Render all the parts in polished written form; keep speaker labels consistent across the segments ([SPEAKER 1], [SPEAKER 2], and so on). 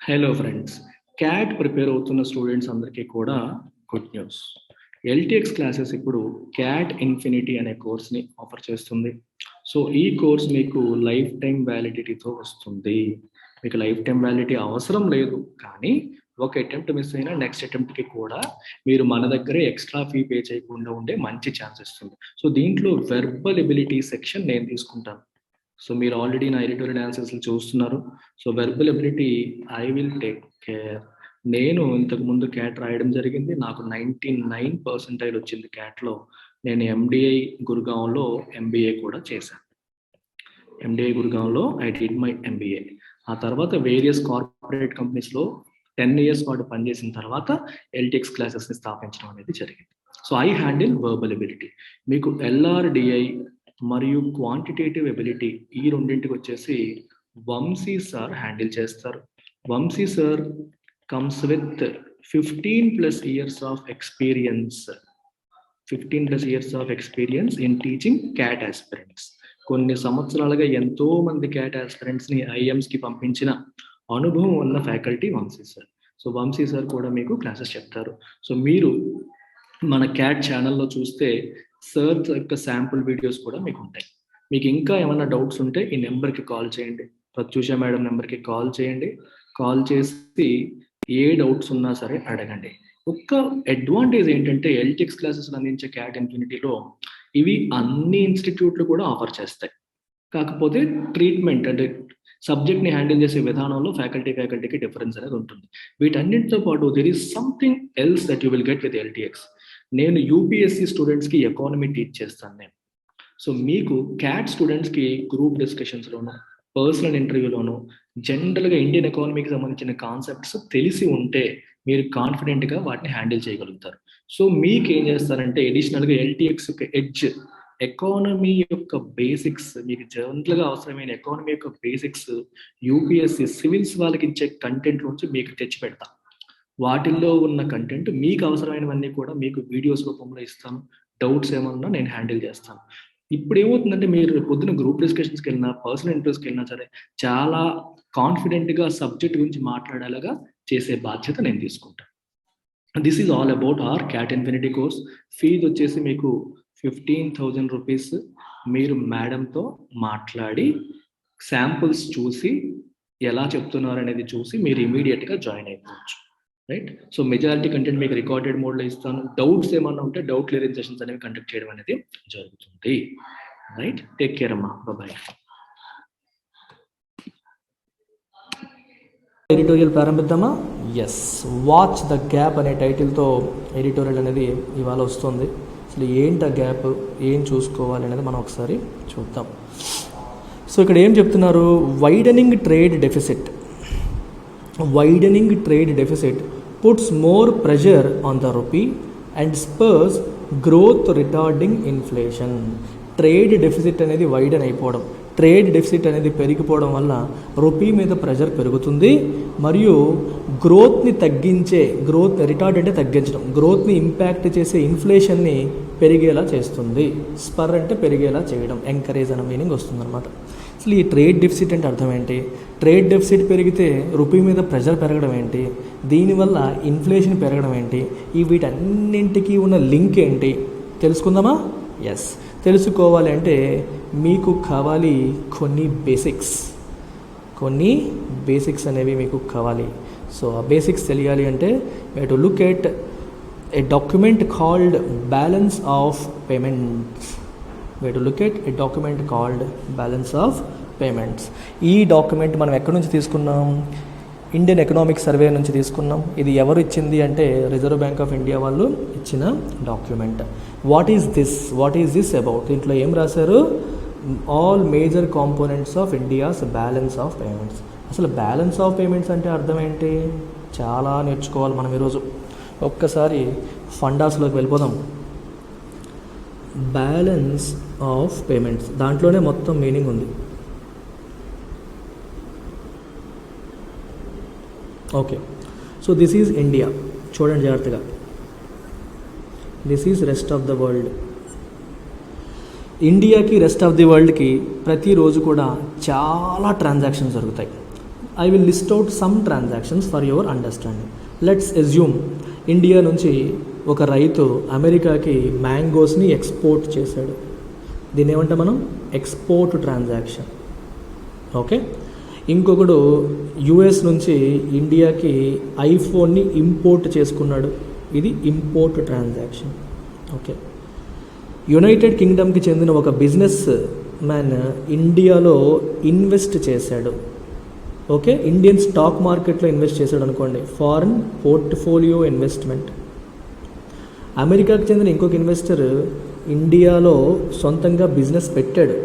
[SPEAKER 1] Hello friends, cat prepare అవుతున్న students అందరికీ కూడా గుడ్ న్యూస్. ఎల్టీఎక్స్ క్లాసెస్ ఇప్పుడు క్యాట్ ఇన్ఫినిటీ అనే కోర్స్ని ఆఫర్ చేస్తుంది. సో ఈ కోర్స్ మీకు లైఫ్ టైం వ్యాలిడిటీతో వస్తుంది. మీకు లైఫ్ టైం వ్యాలిడిటీ అవసరం లేదు, కానీ ఒక అటెంప్ట్ మిస్ అయినా నెక్స్ట్ అటెంప్ట్కి కూడా మీరు మన దగ్గరే ఎక్స్ట్రా ఫీ పే చేయకుండా ఉండే మంచి ఛాన్స్ ఇస్తుంది. సో దీంట్లో వెర్బల్ ఎబిలిటీ సెక్షన్ నేను తీసుకుంటాను. సో మీరు ఆల్రెడీ నా ఎడిటోరియల్ ఆన్సర్స్ని చూస్తున్నారు. So verbal ability I will take care. నేను ఇంతకు ముందు క్యాట్ రాయడం జరిగింది. నాకు 99% వచ్చింది క్యాట్లో. నేను ఎండిఐ గురుగాంలో ఎంబీఏ కూడా చేశాను. ఎండిఐ గురుగాంలో ఐ డిడ్ మై ఎంబీఏ. ఆ తర్వాత వేరియస్ కార్పొరేట్ కంపెనీస్లో 10 years పాటు పనిచేసిన తర్వాత ఎల్టీఎక్స్ క్లాసెస్ని స్థాపించడం అనేది జరిగింది. So I handle verbal ability. మీకు ఎల్ఆర్డిఐ మరియు క్వాంటిటేటివ్ ఎబిలిటీ ఈ రెండింటికి వచ్చేసి వంశీ సార్ హ్యాండిల్ చేస్తారు. Vamshi sir comes with 15+ years of experience. 15+ years of experience in teaching CAT aspirants. కొన్ని సంవత్సరాలుగా ఎంతో మంది క్యాట్ ఆస్పిరెంట్స్ని ఐఎమ్స్కి పంపించిన అనుభవం ఉన్న faculty Vamshi sir. So Vamshi sir కూడా మీకు క్లాసెస్ చెప్తారు. సో మీరు మన క్యాట్ ఛానల్లో చూస్తే సార్ యొక్క శాంపుల్ వీడియోస్ కూడా మీకు ఉంటాయి. మీకు ఇంకా ఏమైనా డౌట్స్ ఉంటే ఈ నెంబర్కి కాల్ చేయండి. ప్రత్యూష మేడం నెంబర్కి కాల్ చేయండి. కాల్ చేసి ఏ డౌట్స్ ఉన్నా సరే అడగండి. ఒక్క అడ్వాంటేజ్ ఏంటంటే ఎల్టీఎక్స్ క్లాసెస్ అందించే క్యాట్ ఇన్ఫినిటీలో ఇవి అన్ని ఇన్స్టిట్యూట్లు కూడా ఆఫర్ చేస్తాయి. కాకపోతే ట్రీట్మెంట్ అంటే సబ్జెక్ట్ని హ్యాండిల్ చేసే విధానంలో ఫ్యాకల్టీకి డిఫరెన్స్ అనేది ఉంటుంది. వీటన్నిటితో పాటు there is something else that you will get with LTX. నేను యూపీఎస్సీ స్టూడెంట్స్కి ఎకానమీ టీచ్ చేస్తాను నేను. సో మీకు క్యాట్ స్టూడెంట్స్కి గ్రూప్ డిస్కషన్స్లోనూ పర్సనల్ ఇంటర్వ్యూలోనూ జనరల్గా ఇండియన్ ఎకానమీకి సంబంధించిన కాన్సెప్ట్స్ తెలిసి ఉంటే మీరు కాన్ఫిడెంట్గా వాటిని హ్యాండిల్ చేయగలుగుతారు. సో మీకు ఏం చేస్తారంటే అడిషనల్గా ఎల్టీఎక్స్ యొక్క ఎడ్జ్ ఎకానమీ యొక్క బేసిక్స్, మీకు జనరల్గా అవసరమైన ఎకానమీ యొక్క బేసిక్స్ యూపీఎస్సీ సివిల్స్ వాళ్ళకి ఇచ్చే కంటెంట్ నుంచి మీకు తెచ్చి పెడతాం. వాటిల్లో ఉన్న కంటెంట్ మీకు అవసరమైనవన్నీ కూడా మీకు వీడియోస్ రూపంలో ఇస్తాను. డౌట్స్ ఏమన్నా నేను హ్యాండిల్ చేస్తాను. ఇప్పుడు ఏమవుతుందంటే మీరు పొద్దున గ్రూప్ డిస్కషన్స్కి వెళ్ళినా పర్సనల్ ఇంటర్వ్యూస్కి వెళ్ళినా సరే చాలా కాన్ఫిడెంట్గా సబ్జెక్ట్ గురించి మాట్లాడేలాగా చేసే బాధ్యత నేను తీసుకుంటాను. This is all about our CAT infinity course. Fee వచ్చేసి మీకు 15,000 రూపీస్. మీరు మేడంతో మాట్లాడి శాంపుల్స్ చూసి ఎలా చెప్తున్నారు అనేది చూసి మీరు ఇమీడియట్గా జాయిన్ అయిపోవచ్చు. రైట్. సో మెజారిటీ కంటెంట్ మీకు రికార్డెడ్ మోడ్లో ఇస్తాను. డౌట్స్ ఏమన్నా ఉంటే డౌట్ క్లియరింగ్ సెషన్స్ అనేవి కండక్ట్ చేయడం అనేది జరుగుతుంది. రైట్. టేక్ కేర్ అమ్మా. బాయ్.
[SPEAKER 2] ఎడిటోరియల్ ప్రారంభిద్దామా? ఎస్, వాచ్ ద గ్యాప్ అనే టైటిల్తో ఎడిటోరియల్ అనేది ఇవాళ వస్తుంది. అసలు ఏంటి ఆ గ్యాప్, ఏం చూసుకోవాలి అనేది మనం ఒకసారి చూద్దాం. సో ఇక్కడ ఏం చెప్తున్నారు? Widening trade deficit puts more pressure on the rupee and spurs growth retarding inflation. Trade deficit అనేది వైడన్ అయిపోవడం, ట్రేడ్ డెఫిసిట్ అనేది పెరిగిపోవడం వల్ల రూపీ మీద ప్రెషర్ పెరుగుతుంది మరియు గ్రోత్ని రిటార్డ్ అంటే తగ్గించడం, గ్రోత్ని ఇంపాక్ట్ చేసే ఇన్ఫ్లేషన్ని పెరిగేలా చేస్తుంది. స్పర్ అంటే పెరిగేలా చేయడం, ఎంకరేజ్ అనే మీనింగ్ వస్తుందన్నమాట. అసలు ఈ ట్రేడ్ డెఫిసిట్ అంటే అర్థం ఏంటి? ట్రేడ్ డెఫిసిట్ పెరిగితే రూపీ మీద ప్రెషర్ పెరగడం ఏంటి? దీనివల్ల ఇన్ఫ్లేషన్ పెరగడం ఏంటి? ఈ వీటన్నింటికి ఉన్న లింక్ ఏంటి తెలుసుకుందామా? ఎస్, తెలుసుకోవాలి అంటే మీకు కావాలి కొన్ని బేసిక్స్ అనేవి మీకు కావాలి. సో ఆ బేసిక్స్ తెలియాలి అంటే we have to look at a document called balance of payments. ఈ డాక్యుమెంట్ మనం ఎక్కడి నుంచి తీసుకున్నాం? ఇండియన్ ఎకనామిక్ సర్వే నుంచి తీసుకున్నాం. ఇది ఎవరు ఇచ్చింది అంటే రిజర్వ్ బ్యాంక్ ఆఫ్ ఇండియా వాళ్ళు ఇచ్చిన document. What is this about? దీంట్లో ఏం రాశారు? All major components of India's balance of payments. అసలు బ్యాలెన్స్ ఆఫ్ పేమెంట్స్ అంటే అర్థం ఏంటి? చాలా నేర్చుకోవాలి మనం ఈరోజు. ఒక్కసారి ఫండాస్లోకి వెళ్ళిపోదాం. బ్యాలెన్స్ ఆఫ్ పేమెంట్స్, దాంట్లోనే మొత్తం మీనింగ్ ఉంది. Okay, so this is India. చూడండి జాగ్రత్తగా. This is rest of the world. ఇండియాకి రెస్ట్ ఆఫ్ ది వరల్డ్కి ప్రతిరోజు కూడా చాలా ట్రాన్సాక్షన్స్ జరుగుతాయి. I will list out some transactions for your understanding. Let's assume India నుంచి ఒక రైతు అమెరికాకి మ్యాంగోస్ని ఎక్స్పోర్ట్ చేశాడు. దీన్ని ఏమంటాం మనం? Export transaction. ఓకే. ఇంకొకడు యుఎస్ నుంచి ఇండియాకి ఐఫోన్ని ఇంపోర్ట్ చేసుకున్నాడు. ఇది ఇంపోర్ట్ ట్రాన్సాక్షన్. ఓకే. యునైటెడ్ కింగ్డమ్కి చెందిన ఒక బిజినెస్ మ్యాన్ ఇండియాలో ఇన్వెస్ట్ చేశాడు. ఓకే. ఇండియన్ స్టాక్ మార్కెట్లో ఇన్వెస్ట్ చేశాడు అనుకోండి, ఫారిన్ పోర్ట్ఫోలియో ఇన్వెస్ట్మెంట్. అమెరికాకి చెందిన ఇంకొక ఇన్వెస్టర్ ఇండియాలో సొంతంగా బిజినెస్ పెట్టాడు,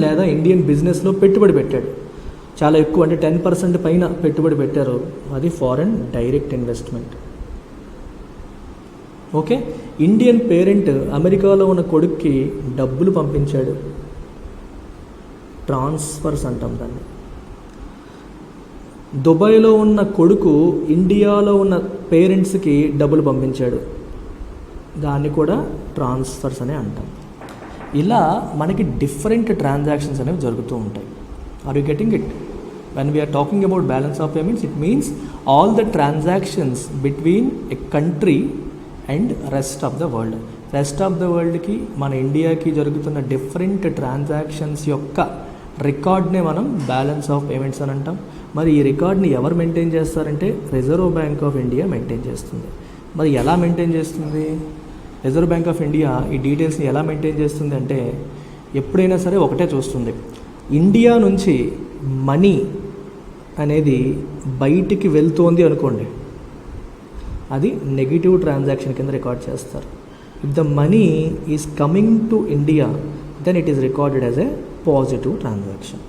[SPEAKER 2] లేదా ఇండియన్ బిజినెస్లో పెట్టుబడి పెట్టాడు. చాలా ఎక్కువ, అంటే 10% పైన పెట్టుబడి పెట్టారు. అది foreign direct investment. Okay. Indian parent అమెరికాలో ఉన్న కొడుక్కి డబ్బులు పంపించాడు. ట్రాన్స్ఫర్స్ అంటాం దాన్ని. దుబాయ్లో ఉన్న కొడుకు ఇండియాలో ఉన్న పేరెంట్స్కి డబ్బులు పంపించాడు. దాన్ని కూడా ట్రాన్స్ఫర్స్ అనే అంటాం. ఇలా మనకి డిఫరెంట్ ట్రాన్సాక్షన్స్ అనేవి జరుగుతూ ఉంటాయి. Are you getting it? When we are talking about balance of payments, it means all the transactions between a country and rest of the world. Rest of the worldకి మన ఇండియాకి జరుగుతున్న డిఫరెంట్ ట్రాన్సాక్షన్స్ యొక్క రికార్డ్నే మనం balance of payments అని అంటాం. మరి ఈ రికార్డ్ని ఎవరు మెయింటైన్ చేస్తారంటే reserve bank of India maintain చేస్తుంది. మరి ఎలా మెయింటైన్ చేస్తుంది? రిజర్వ్ బ్యాంక్ ఆఫ్ ఇండియా ఈ డీటెయిల్స్ని ఎలా మెయింటైన్ చేస్తుంది అంటే, ఎప్పుడైనా సరే ఒకటే చూస్తుంది, ఇండియా నుంచి మనీ అనేది బయటికి వెళ్తోంది అనుకోండి, అది నెగిటివ్ ట్రాన్సాక్షన్ కింద రికార్డ్ చేస్తారు. If the money is coming to India, then it is recorded as a positive transaction.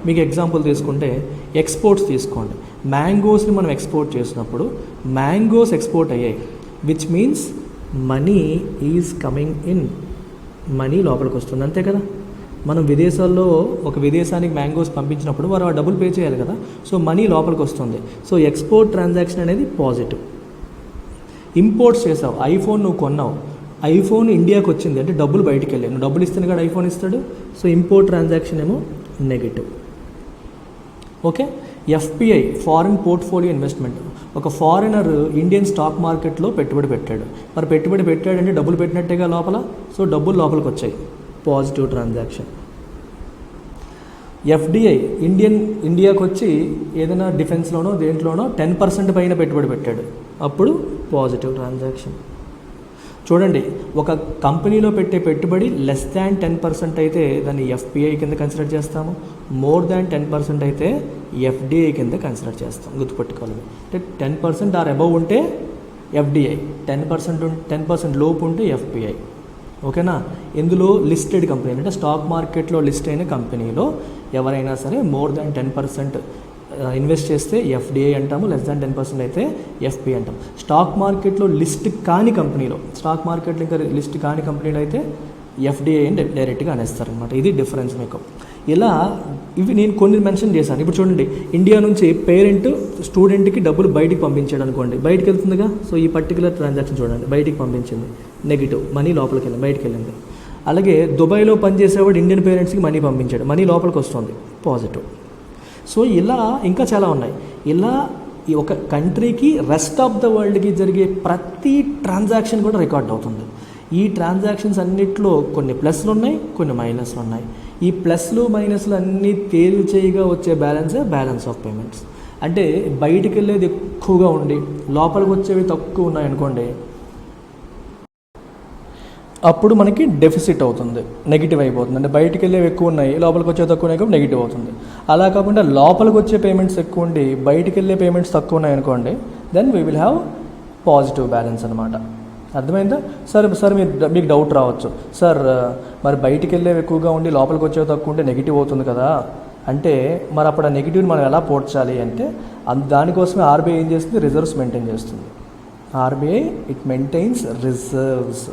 [SPEAKER 2] మీకు ఎగ్జాంపుల్ తీసుకుంటే ఎక్స్పోర్ట్స్ తీసుకోండి. మ్యాంగోస్ని మనం ఎక్స్పోర్ట్ చేసినప్పుడు మ్యాంగోస్ ఎక్స్పోర్ట్ అయ్యాయి, which means money is coming in. Money లోపలికి వస్తుంది, అంతే కదా. మనం విదేశాల్లో ఒక విదేశానికి మ్యాంగోస్ పంపించినప్పుడు వారు ఆ డబ్బులు పే చేయాలి కదా, సో మనీ లోపలికి వస్తుంది. సో ఎక్స్పోర్ట్ ట్రాన్సాక్షన్ అనేది పాజిటివ్. ఇంపోర్ట్స్ చేసావు, ఐఫోన్ నువ్వు కొన్నావు, ఐఫోన్ ఇండియాకి వచ్చింది అంటే డబ్బులు బయటికి వెళ్ళాయి, నువ్వు డబ్బులు ఇస్తేనే కూడా ఐఫోన్ ఇస్తాడు. సో ఇంపోర్ట్ ట్రాన్సాక్షన్ ఏమో negative. Okay. FPI, foreign portfolio investment. ఒక ఫారినర్ ఇండియన్ స్టాక్ మార్కెట్లో పెట్టుబడి పెట్టాడు. మరి పెట్టుబడి పెట్టాడంటే డబ్బులు పెట్టినట్టేగా లోపల, సో డబ్బులు లోపలికి వచ్చాయి, పాజిటివ్ ట్రాన్సాక్షన్. ఎఫ్డిఐ, ఇండియాకి వచ్చి ఏదైనా డిఫెన్స్లోనో దేంట్లోనో 10% పైన పెట్టుబడి పెట్టాడు, అప్పుడు పాజిటివ్ ట్రాన్సాక్షన్. చూడండి, ఒక కంపెనీలో పెట్టే పెట్టుబడి లెస్ దాన్ 10% అయితే దాన్ని ఎఫ్పిఐ కింద కన్సిడర్ చేస్తాము, మోర్ దాన్ 10% అయితే ఎఫ్డిఐ కింద కన్సిడర్ చేస్తాం. గుర్తుపెట్టుకోవాలి, అంటే 10% ఆర్ అబవ్ ఉంటే ఎఫ్డిఐ, 10% లోపు ఉంటే ఎఫ్పిఐ. ఓకేనా. ఇందులో లిస్టెడ్ కంపెనీ అంటే స్టాక్ మార్కెట్లో లిస్ట్ అయిన కంపెనీలో ఎవరైనా సరే మోర్ దాన్ 10% ఇన్వెస్ట్ చేస్తే ఎఫ్డిఐ అంటాము, లెస్ దాన్ 10% అయితే ఎఫ్పిఐ అంటాం. స్టాక్ మార్కెట్లో లిస్ట్ కాని కంపెనీలో, స్టాక్ మార్కెట్లో ఇంకా లిస్ట్ కాని కంపెనీలో అయితే ఎఫ్డిఐ అని డైరెక్ట్గా అనేస్తారనమాట. ఇది డిఫరెన్స్ మీకు. ఇలా ఇవి నేను కొన్ని మెన్షన్ చేశాను. ఇప్పుడు చూడండి, ఇండియా నుంచి పేరెంట్ స్టూడెంట్కి డబ్బులు బయటికి పంపించాడు అనుకోండి, బయటికి వెళ్తుందిగా. సో ఈ పర్టికులర్ ట్రాన్సాక్షన్ చూడండి, బయటికి పంపించింది నెగిటివ్, మనీ లోపలికి వెళ్ళింది, బయటికి వెళ్ళింది. అలాగే దుబాయ్లో పనిచేసేవాడు ఇండియన్ పేరెంట్స్కి మనీ పంపించాడు, మనీ లోపలికి వస్తుంది, పాజిటివ్. సో ఇలా ఇంకా చాలా ఉన్నాయి. ఇలా ఈ ఒక కంట్రీకి రెస్ట్ ఆఫ్ ద వరల్డ్కి జరిగే ప్రతి ట్రాన్సాక్షన్ కూడా రికార్డ్ అవుతుంది. ఈ ట్రాన్సాక్షన్స్ అన్నిట్లో కొన్ని ప్లస్లు ఉన్నాయి, కొన్ని మైనస్లు ఉన్నాయి. ఈ ప్లస్లు మైనస్లు అన్నీ తేల్చేయగా వచ్చే బ్యాలెన్సే బ్యాలెన్స్ ఆఫ్ పేమెంట్స్. అంటే బయటికి వెళ్ళేది ఎక్కువగా ఉండి లోపలికి వచ్చేవి తక్కువ ఉన్నాయనుకోండి, అప్పుడు మనకి డెఫిసిట్ అవుతుంది, నెగిటివ్ అయిపోతుంది. అంటే బయటికి వెళ్ళేవి ఎక్కువ ఉన్నాయి, లోపలికి వచ్చే తక్కువ ఉన్నాయి కాబట్టి నెగిటివ్ అవుతుంది. అలా కాకుండా లోపలికి వచ్చే పేమెంట్స్ ఎక్కువ ఉండి బయటికి వెళ్ళే పేమెంట్స్ తక్కువ ఉన్నాయి అనుకోండి, then we will have positive balance అనమాట. అర్థమైందా? సార్ మీకు డౌట్ రావచ్చు, సార్ మరి బయటికి వెళ్ళేవి ఎక్కువగా ఉండి లోపలికి వచ్చేవి తక్కువ ఉంటే నెగిటివ్ అవుతుంది కదా అంటే, మరి అప్పుడు ఆ నెగిటివ్ని మనం ఎలా పోడ్చాలి అంటే, దానికోసమే ఆర్బీఐ ఏం చేస్తుంది? రిజర్వ్స్ మెయింటైన్ చేస్తుంది. RBI it maintains reserves.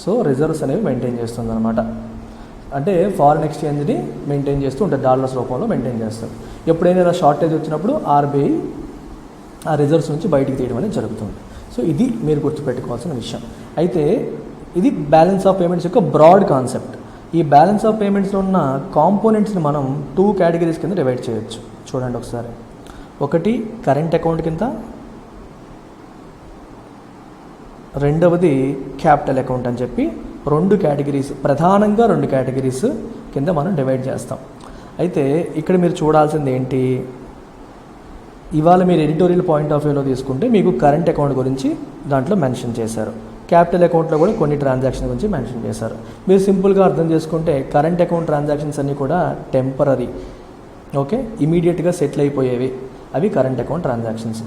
[SPEAKER 2] So reserves అనేవి మెయింటైన్ చేస్తుంది అనమాట. అంటే ఫారిన్ ఎక్స్చేంజ్ని మెయింటైన్ చేస్తూ ఉంటుంది, డాలర్స్ రూపంలో మెయింటైన్ చేస్తుంది. ఎప్పుడైనా షార్టేజ్ వచ్చినప్పుడు ఆర్బీఐ ఆ రిజర్వ్స్ నుంచి బయటికి తీయడం అనేది జరుగుతుంది. సో ఇది మీరు గుర్తుపెట్టుకోవాల్సిన విషయం. అయితే ఇది బ్యాలెన్స్ ఆఫ్ పేమెంట్స్ యొక్క బ్రాడ్ కాన్సెప్ట్. ఈ బ్యాలెన్స్ ఆఫ్ పేమెంట్స్లో ఉన్న కాంపోనెంట్స్ని మనం 2 కేటగిరీస్ కింద డివైడ్ చేయొచ్చు. చూడండి ఒకసారి. ఒకటి కరెంట్ అకౌంట్ కింద, రెండవది క్యాపిటల్ అకౌంట్ అని చెప్పి రెండు కేటగిరీస్, ప్రధానంగా రెండు కేటగిరీస్ కింద మనం డివైడ్ చేస్తాం. అయితే ఇక్కడ మీరు చూడాల్సింది ఏంటి, ఇవాళ మీరు ఎడిటోరియల్ పాయింట్ ఆఫ్ వ్యూలో తీసుకుంటే మీకు కరెంట్ అకౌంట్ గురించి దాంట్లో మెన్షన్ చేశారు, క్యాపిటల్ అకౌంట్లో కూడా కొన్ని ట్రాన్సాక్షన్ గురించి మెన్షన్ చేశారు. మీరు సింపుల్గా అర్థం చేసుకుంటే కరెంట్ అకౌంట్ ట్రాన్సాక్షన్స్ అన్నీ కూడా టెంపరీ, ఓకే, ఇమీడియట్గా సెటిల్ అయిపోయేవి, అవి current account transactions.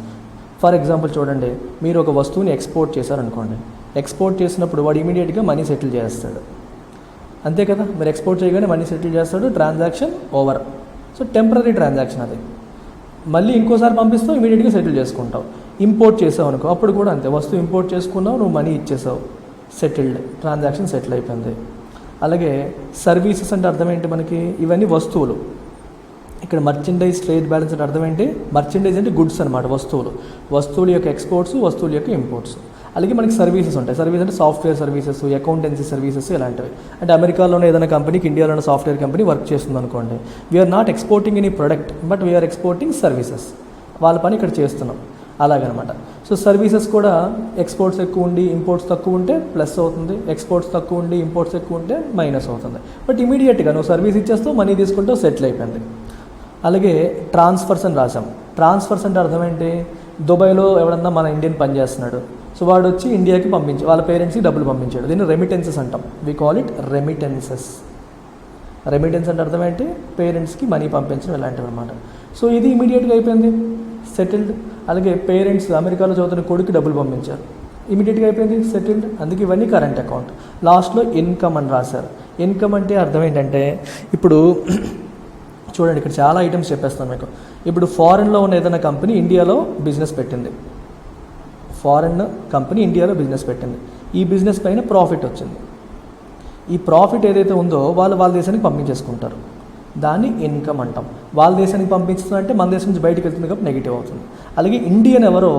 [SPEAKER 2] For example చూడండి, మీరు ఒక వస్తువుని ఎక్స్పోర్ట్ చేశారనుకోండి, ఎక్స్పోర్ట్ చేసినప్పుడు వాడు ఇమీడియట్గా మనీ సెటిల్ చేస్తాడు, అంతే కదా. మీరు ఎక్స్పోర్ట్ చేయగానే మనీ సెటిల్ చేస్తాడు, transaction over. So temporary transaction అది. మళ్ళీ ఇంకోసారి పంపిస్తావు, ఇమీడియట్గా సెటిల్ చేసుకుంటావు. ఇంపోర్ట్ చేసావు అనుకో, అప్పుడు కూడా అంతే, వస్తువు ఇంపోర్ట్ చేసుకున్నావు, నువ్వు మనీ ఇచ్చేసావు, సెటిల్డ్, ట్రాన్సాక్షన్ సెటిల్ అయిపోయింది. అలాగే సర్వీసెస్ అంటే అర్థం ఏంటి మనకి, ఇవన్నీ వస్తువులు. ఇక్కడ మర్చెండైజ్ ట్రేడ్ బ్యాలెన్స్ అంటే అర్థం ఏంటి, మర్చెండైజ్ అంటే గుడ్స్ అనమాట, వస్తువుల యొక్క ఎక్స్పోర్ట్స్, వస్తువుల యొక్క ఇంపోర్ట్స్. అలాగే మనకి సర్వీసెస్ ఉంటాయి. సర్వీస్ అంటే సాఫ్ట్వేర్ సర్వీసెస్, అకౌంటెన్సీ సర్వీసెస్ ఇలాంటివి. అంటే అమెరికాలోనే ఏదైనా కంపెనీకి ఇండియాలోనే సాఫ్ట్వేర్ కంపెనీ వర్క్ చేస్తుంది అనుకోండి, we are not exporting any product but we are exporting services, వాళ్ళ పని ఇక్కడ చేస్తున్నాం, అలాగనమాట. సో సర్వీసెస్ కూడా ఎక్స్పోర్ట్స్ ఎక్కువ ఉండి ఇంపోర్ట్స్ తక్కువ ఉంటే ప్లస్ అవుతుంది, ఎక్స్పోర్ట్స్ తక్కువ ఉండి ఇంపోర్ట్స్ ఎక్కువ ఉంటే మైనస్ అవుతుంది. బట్ ఇమీడియట్గా నువ్వు సర్వీస్ ఇచ్చేస్తావు, మనీ తీసుకుంటావు, సెటిల్ అయిపోయింది. అలాగే ట్రాన్స్ఫర్స్ అని రాసాం. ట్రాన్స్ఫర్స్ అంటే అర్థం ఏంటి, దుబాయ్లో ఎవడన్నా మన ఇండియన్ పని చేస్తున్నాడు, సో వాడు వచ్చి ఇండియాకి పంపించి వాళ్ళ పేరెంట్స్కి డబ్బులు పంపించాడు, దీన్ని రెమిటెన్సెస్ అంటాం. We call it remittances. Remittance అంటే అర్థం ఏంటి, పేరెంట్స్కి మనీ పంపించడం ఇలాంటివి అనమాట. సో ఇది ఇమీడియట్గా అయిపోయింది, సెటిల్డ్. అలాగే పేరెంట్స్ అమెరికాలో చదువుతున్న కొడుకు డబ్బులు పంపించారు, ఇమీడియట్గా అయిపోయింది, సెటిల్డ్. అందుకే ఇవన్నీ కరెంట్ అకౌంట్. లాస్ట్లో ఇన్కమ్ అని రాశారు. ఇన్కమ్ అంటే అర్థం ఏంటంటే, ఇప్పుడు చూడండి ఇక్కడ చాలా ఐటమ్స్ చెప్పేస్తాను మీకు. ఇప్పుడు ఫారెన్లో ఉన్న ఏదైనా కంపెనీ ఇండియాలో బిజినెస్ పెట్టింది, ఈ బిజినెస్ పైన ప్రాఫిట్ వచ్చింది. ఈ ప్రాఫిట్ ఏదైతే ఉందో వాళ్ళ దేశానికి పంపించేసుకుంటారు, దాన్ని ఇన్కమ్ అంటాం. వాళ్ళ దేశానికి పంపించుతుందంటే మన దేశం నుంచి బయటకు వెళ్తుంది కాబట్టి నెగిటివ్ అవుతుంది. అలాగే ఇండియన్ ఎవరో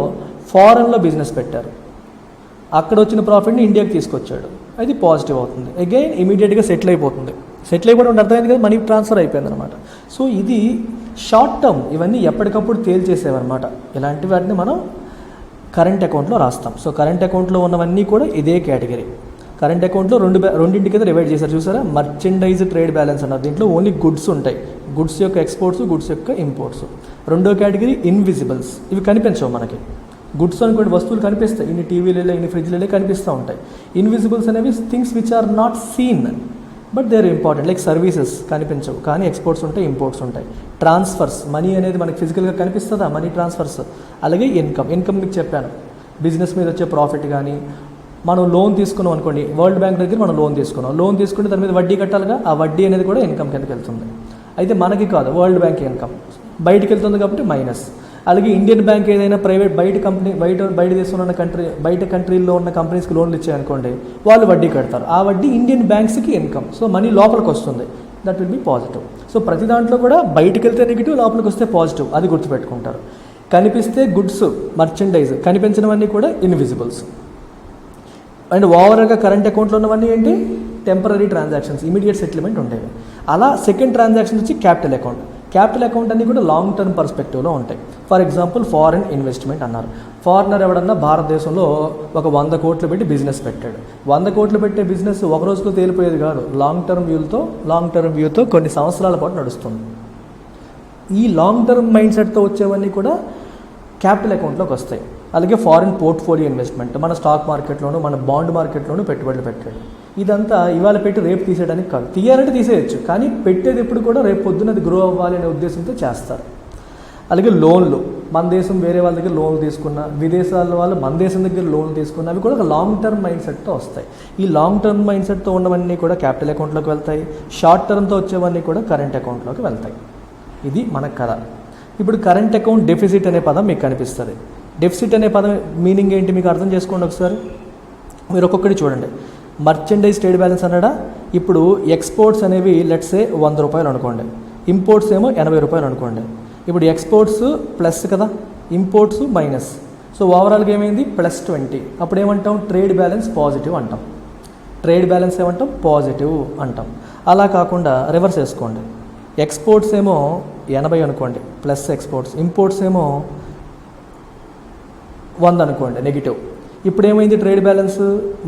[SPEAKER 2] ఫారెన్లో బిజినెస్ పెట్టారు, అక్కడ వచ్చిన ప్రాఫిట్ని ఇండియాకి తీసుకొచ్చాడు, అది పాజిటివ్ అవుతుంది. అగైన్ ఇమీడియట్గా సెటిల్ అయిపోతుంది. సెటిల్ అయిపోవడం అర్థమైంది కదా, మనీ ట్రాన్స్ఫర్ అయిపోయింది అనమాట. సో ఇది షార్ట్ టర్మ్, ఇవన్నీ ఎప్పటికప్పుడు తేల్చేసేవన్నమాట. ఇలాంటి వాటిని మనం కరెంట్ అకౌంట్లో రాస్తాం. సో కరెంట్ అకౌంట్లో ఉన్నవన్నీ కూడా ఇదే కేటగిరీ. కరెంట్ అకౌంట్లో రెండింటి కింద డివైడ్ చేశారు, చూసారా. మర్చెండైజ్ ట్రేడ్ బ్యాలెన్స్ అన్నారు, దీంట్లో ఓన్లీ గుడ్స్ ఉంటాయి, గుడ్స్ యొక్క ఎక్స్పోర్ట్స్, గుడ్స్ యొక్క ఇంపోర్ట్స్. రెండో కేటగిరీ ఇన్విజిబుల్స్, ఇవి కనిపించవు మనకి. గుడ్స్ అనుకోండి, వస్తువులు కనిపిస్తాయి, ఇన్ని టీవీలలో ఇన్ని ఫ్రిడ్జ్లలో కనిపిస్తూ ఉంటాయి. ఇన్విజిబుల్స్ అనేవి things which are not seen but they are important, like services కనిపించవు కానీ ఎక్స్పోర్ట్స్ ఉంటాయి, ఇంపోర్ట్స్ ఉంటాయి. ట్రాన్స్ఫర్స్, మనీ అనేది మనకి ఫిజికల్గా కనిపిస్తుందా, మనీ ట్రాన్స్ఫర్స్. అలాగే ఇన్కమ్ మీకు చెప్పాను, బిజినెస్ మీద వచ్చే ప్రాఫిట్ కానీ. మనం లోన్ తీసుకున్నాం అనుకోండి, వరల్డ్ బ్యాంక్ దగ్గర మనం లోన్ తీసుకుంటే దాని మీద వడ్డీ కట్టాలిగా, ఆ వడ్డీ అనేది కూడా ఇన్కమ్ కిందకి వెళ్తుంది. అయితే మనకి కాదు, వరల్డ్ బ్యాంక్ ఇన్కమ్ బయటికి వెళ్తుంది కాబట్టి మైనస్. అలాగే ఇండియన్ బ్యాంక్ ఏదైనా ప్రైవేట్ బయట దేశంలో ఉన్న బయట కంట్రీల్లో ఉన్న కంపెనీస్కి లోన్లు ఇచ్చాయనుకోండి, వాళ్ళు వడ్డీ కడతారు, ఆ వడ్డీ ఇండియన్ బ్యాంక్స్కి ఇన్కమ్. సో మనీ లోపలికి వస్తుంది, that will be positive. So ప్రతి దాంట్లో కూడా బయటకు వెళ్తే నెగిటివ్, లోపలికి వస్తే పాజిటివ్, అది గుర్తుపెట్టుకుంటారు. కనిపిస్తే గుడ్స్, మర్చెండైజ్, కనిపించినవన్నీ కూడా ఇన్విజిబుల్స్. అండ్ ఓవరాల్గా కరెంట్ అకౌంట్లో ఉన్నవన్నీ ఏంటి, టెంపరీ ట్రాన్సాక్షన్స్, ఇమీడియట్ సెటిల్మెంట్ ఉండేవి. అలా సెకండ్ ట్రాన్సాక్షన్ వచ్చి క్యాపిటల్ అకౌంట్ అన్నీ కూడా లాంగ్ టర్మ్ పర్స్పెక్టివ్లో ఉంటాయి. ఫర్ ఎగ్జాంపుల్ ఫారెన్ ఇన్వెస్ట్మెంట్ అన్నారు. ఫారినర్ ఎవడన్నా భారతదేశంలో ఒక 100 కోట్లు పెట్టి బిజినెస్ పెట్టాడు. 100 కోట్లు పెట్టే బిజినెస్ ఒక రోజులో తేలిపోయేది కాదు, లాంగ్ టర్మ్ వ్యూతో కొన్ని సంవత్సరాల పాటు నడుస్తుంది. ఈ లాంగ్ టర్మ్ మైండ్ సెట్తో వచ్చేవన్నీ కూడా క్యాపిటల్ అకౌంట్లోకి వస్తాయి. అలాగే ఫారిన్ పోర్ట్ఫోలియో ఇన్వెస్ట్మెంట్, మన స్టాక్ మార్కెట్లోనూ మన బాండ్ మార్కెట్లోనూ పెట్టుబడులు పెట్టాడు. ఇదంతా ఇవాళ పెట్టి రేపు తీసేయడానికి కాదు, తీయాలంటే తీసేయచ్చు, కానీ పెట్టేది ఎప్పుడు కూడా రేపు పొద్దున అది గ్రో అవ్వాలి అనే ఉద్దేశంతో చేస్తారు. అలాగే లోన్లు, మన దేశం వేరే వాళ్ళ దగ్గర లోన్లు తీసుకున్న, విదేశాల వాళ్ళు మన దేశం దగ్గర లోన్లు తీసుకున్న, అవి కూడా ఒక లాంగ్ టర్మ్ మైండ్ సెట్తో వస్తాయి. ఈ లాంగ్ టర్మ్ మైండ్ సెట్తో ఉన్నవన్నీ కూడా క్యాపిటల్ అకౌంట్లోకి వెళ్తాయి, షార్ట్ టర్మ్తో వచ్చేవన్నీ కూడా కరెంట్ అకౌంట్లోకి వెళ్తాయి. ఇది మన కథ. ఇప్పుడు కరెంట్ అకౌంట్ డెఫిసిట్ అనే పదం మీకు కనిపిస్తుంది. డెఫిసిట్ అనే పదం మీనింగ్ ఏంటి మీకు అర్థం చేసుకోండి ఒకసారి. మీరు ఒక్కొక్కటి చూడండి. మర్చెండైజ్ ట్రేడ్ బ్యాలెన్స్ అన్నాడా, ఇప్పుడు ఎక్స్పోర్ట్స్ అనేవి లెట్సే 100 రూపాయలు అనుకోండి, ఇంపోర్ట్స్ ఏమో 80 రూపాయలు అనుకోండి. ఇప్పుడు ఎక్స్పోర్ట్స్ ప్లస్ కదా, ఇంపోర్ట్స్ మైనస్. సో ఓవరాల్గా ఏమైంది, +20. అప్పుడు ఏమంటాం, ట్రేడ్ బ్యాలెన్స్ పాజిటివ్ అంటాం. ట్రేడ్ బ్యాలెన్స్ ఏమంటాం, పాజిటివ్ అంటాం. అలా కాకుండా రివర్స్ వేసుకోండి. ఎక్స్పోర్ట్స్ ఏమో 80 అనుకోండి ప్లస్ ఎక్స్పోర్ట్స్, ఇంపోర్ట్స్ ఏమో 100 అనుకోండి నెగిటివ్. ఇప్పుడు ఏమైంది, ట్రేడ్ బ్యాలెన్స్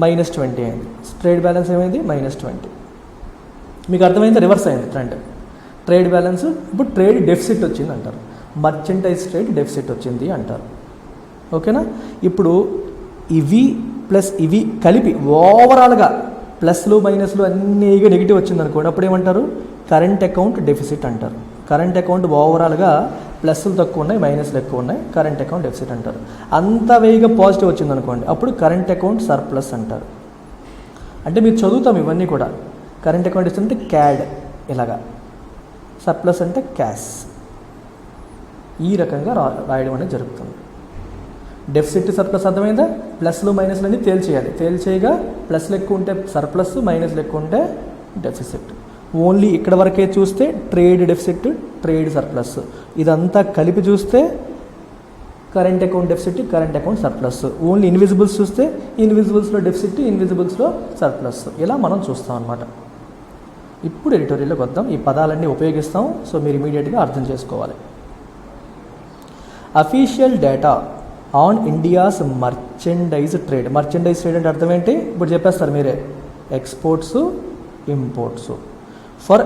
[SPEAKER 2] -20 అయింది. ట్రేడ్ బ్యాలెన్స్ ఏమైంది -20. మీకు అర్థమైంది, రివర్స్ అయింది ట్రెండ్. ట్రేడ్ బ్యాలెన్స్ ఇప్పుడు ట్రేడ్ డెఫిసిట్ వచ్చింది అంటారు, మర్చెంటైజ్ ట్రేడ్ డెఫిసిట్ వచ్చింది అంటారు. ఓకేనా. ఇప్పుడు ఇవి ప్లస్ ఇవి కలిపి ఓవరాల్గా ప్లస్లు మైనస్లు అన్నీ నెగిటివ్ వచ్చింది అనుకోండి, అప్పుడు ఏమంటారు, కరెంట్ అకౌంట్ డెఫిసిట్ అంటారు. కరెంట్ అకౌంట్ ఓవరాల్గా ప్లస్లు తక్కువ ఉన్నాయి, మైనస్లు ఎక్కువ ఉన్నాయి, కరెంట్ అకౌంట్ డెఫిసిట్ అంటారు. అంత వేగంగా పాజిటివ్ వచ్చింది అనుకోండి, అప్పుడు కరెంట్ అకౌంట్ సర్ప్లస్ అంటారు. అంటే మీరు చదువుతాం ఇవన్నీ కూడా. కరెంట్ అకౌంట్ డెఫిసిట్ అంటే క్యాడ్ ఇలాగా, సర్ప్లస్ అంటే క్యాష్, ఈ రకంగా రాయడం అనేది జరుగుతుంది. డెఫిసిట్ సర్ప్లస్ అర్థమైందా. ప్లస్లు మైనస్లు అన్నీ తేల్చేయాలి. తేల్చేయగా ప్లస్లు ఎక్కువ ఉంటే సర్ప్లస్, మైనస్లు ఎక్కువ ఉంటే డెఫిసిట్. ఓన్లీ ఇక్కడ వరకే చూస్తే ట్రేడ్ డెఫిసిట్, ట్రేడ్ సర్ప్లస్. ఇదంతా కలిపి చూస్తే current account deficit, current account surplus. Only invisibles చూస్తే ఇన్విజిబుల్స్లో డెఫిసిట్, ఇన్విజిబుల్స్లో సర్ప్లస్. ఇలా మనం చూస్తాం అన్నమాట. ఇప్పుడు ఎడిటోరియల్లోకి వద్దాం. ఈ పదాలన్నీ ఉపయోగిస్తాం, సో మీరు ఇమీడియట్గా అర్థం చేసుకోవాలి. Official data on India's merchandise trade. Merchandise trade అంటే అర్థం ఏంటి, ఇప్పుడు చెప్పేస్తారు మీరే. Exports, imports. ఫర్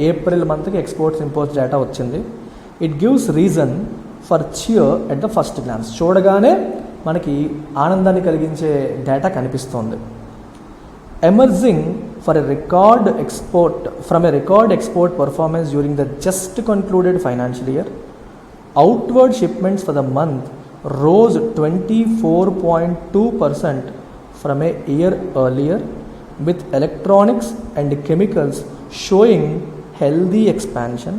[SPEAKER 2] ఏప్రిల్ మంత్కి ఎక్స్పోర్ట్స్ ఇంపోర్ట్స్ డేటా వచ్చింది. It gives reason for cheer at the first glance. చూడగానే మనకి ఆనందాన్ని కలిగించే డేటా కనిపిస్తోంది. Emerging for a record export from a record export performance during the just concluded financial year. Outward shipments for the month rose 24.2% from a year earlier, with electronics and chemicals showing healthy expansion,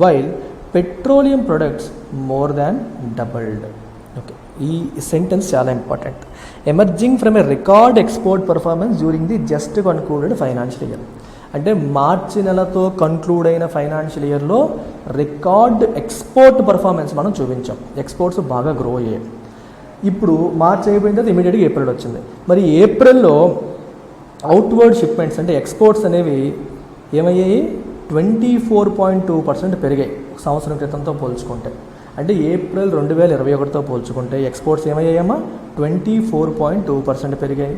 [SPEAKER 2] while petroleum products more than doubled. Okay, ఈ sentence చాలా important. Emerging from A record export performance during the just concluded financial year. అంటే మార్చి నెలతో conclude అయిన financial ఇయర్లో record export performance మనం చూపించాం. Exports బాగా grow అయ్యాయి. ఇప్పుడు మార్చ్ అయిపోయిన తర్వాత ఇమీడియట్గా ఏప్రిల్ వచ్చింది. మరి ఏప్రిల్లో అవుట్వర్డ్ షిప్మెంట్స్ అంటే ఎక్స్పోర్ట్స్ అనేవి ఏమయ్యాయి, 24.2% పెరిగాయి సంవత్సరం క్రితంతో పోల్చుకుంటే. అంటే ఏప్రిల్ 2021తో పోల్చుకుంటే ఎక్స్పోర్ట్స్ ఏమయ్యాయమ్మా, 24.2% పెరిగాయి.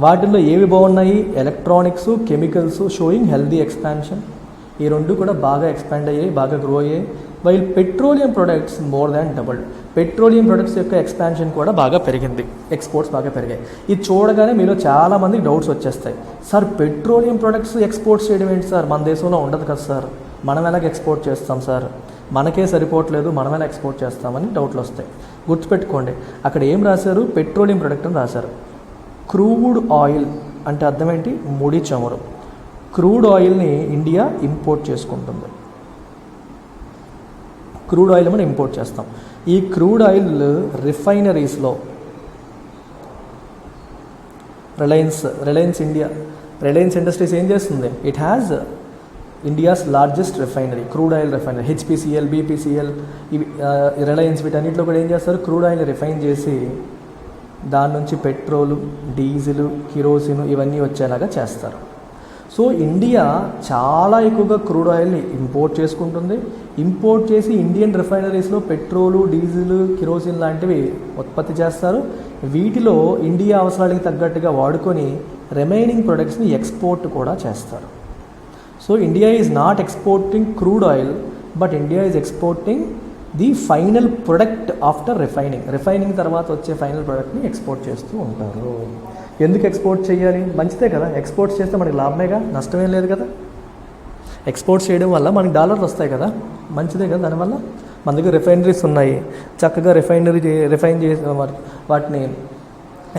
[SPEAKER 2] వాటిల్లో ఏవి బాగున్నాయి, electronics, chemicals showing healthy expansion. ఈ రెండు కూడా బాగా ఎక్స్పాండ్ అయ్యాయి, బాగా గ్రో అయ్యాయి. While petroleum products more than doubled. Petroleum products యొక్క ఎక్స్పాన్షన్ కూడా బాగా పెరిగింది, ఎక్స్పోర్ట్స్ బాగా పెరిగాయి. ఇది చూడగానే మీలో చాలామందికి డౌట్స్ వచ్చేస్తాయి. సార్ పెట్రోలియం ప్రొడక్ట్స్ ఎక్స్పోర్ట్స్ చేయడం ఏంటి సార్, మన దేశంలో ఉండదు కదా సార్, మనం ఎలాగ ఎక్స్పోర్ట్ చేస్తాం సార్, మనకే సరిపోవట్లేదు, మనం ఎలా ఎక్స్పోర్ట్ చేస్తామని డౌట్లు వస్తాయి. గుర్తుపెట్టుకోండి, అక్కడ ఏం రాశారు, పెట్రోలియం ప్రొడక్ట్ అని రాశారు. క్రూడ్ ఆయిల్ అంటే అర్థం ఏంటి, ముడి చమురు. క్రూడ్ ఆయిల్ని ఇండియా ఇంపోర్ట్ చేసుకుంటుంది. క్రూడ్ ఆయిల్ మనం ఇంపోర్ట్ చేస్తాం. ఈ క్రూడ్ ఆయిల్ రిఫైనరీస్లో రిలయన్స్ ఇండస్ట్రీస్ ఏం చేస్తుంది, it has India's largest refinery, crude oil refinery. HPCL, BPCL, ఇవి రిలయన్స్ వీటన్నిటిలో కూడా ఏం చేస్తారు, క్రూడ్ ఆయిల్ రిఫైన్ చేసి దాని నుంచి పెట్రోలు, డీజిల్, కిరోసిన్ ఇవన్నీ వచ్చేలాగా చేస్తారు. సో ఇండియా చాలా ఎక్కువగా క్రూడ్ ఆయిల్ని ఇంపోర్ట్ చేసుకుంటుంది. ఇంపోర్ట్ చేసి ఇండియన్ రిఫైనరీస్లో పెట్రోలు, డీజిల్, కిరోసిన్ లాంటివి ఉత్పత్తి చేస్తారు. వీటిలో ఇండియా అవసరాలకు తగ్గట్టుగా వాడుకొని రిమైనింగ్ ప్రొడక్ట్స్ని ఎక్స్పోర్ట్ కూడా చేస్తారు. So India is not exporting crude oil, but India is exporting the final product after refining తర్వాత వచ్చే ఫైనల్ ప్రొడక్ట్ని ఎక్స్పోర్ట్ చేస్తూ ఉంటారు. ఎందుకు ఎక్స్పోర్ట్ చేయాలి, మంచిదే కదా, ఎక్స్పోర్ట్స్ చేస్తే మనకి లాభమేగా, నష్టమేం లేదు కదా. ఎక్స్పోర్ట్స్ చేయడం వల్ల మనకి డాలర్లు వస్తాయి కదా, మంచిదే కదా. దానివల్ల మన దగ్గర రిఫైనరీస్ ఉన్నాయి, చక్కగా రిఫైన్ చేసి వాటిని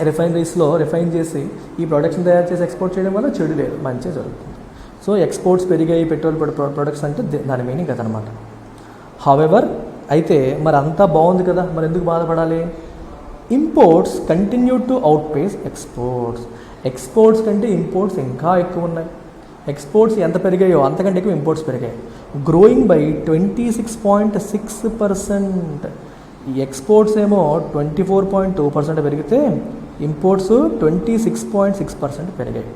[SPEAKER 2] రిఫైనరీస్లో రిఫైన్ చేసి ఈ ప్రొడక్ట్స్ని తయారు చేసి ఎక్స్పోర్ట్ చేయడం వల్ల చెడు లేదు, మంచిగా జరుగుతుంది. సో ఎక్స్పోర్ట్స్ పెరిగాయి పెట్రోల్ ప్రొడక్ట్స్ అంటే దాని మీనింగ్ అదనమాట. హౌవెవర్ అయితే మరి అంతా బాగుంది కదా, మరి ఎందుకు బాధపడాలి. ఇంపోర్ట్స్ కంటిన్యూ టు అవుట్పేస్ ఎక్స్పోర్ట్స్ కంటే ఇంపోర్ట్స్ ఇంకా ఎక్కువ ఉన్నాయి. ఎక్స్పోర్ట్స్ ఎంత పెరిగాయో అంతకంటే ఎక్కువ ఇంపోర్ట్స్ పెరిగాయి, గ్రోయింగ్ బై 26.6%. ఈ ఎక్స్పోర్ట్స్ ఏమో 24.2% పెరిగితే ఇంపోర్ట్స్ 26.6% పెరిగాయి.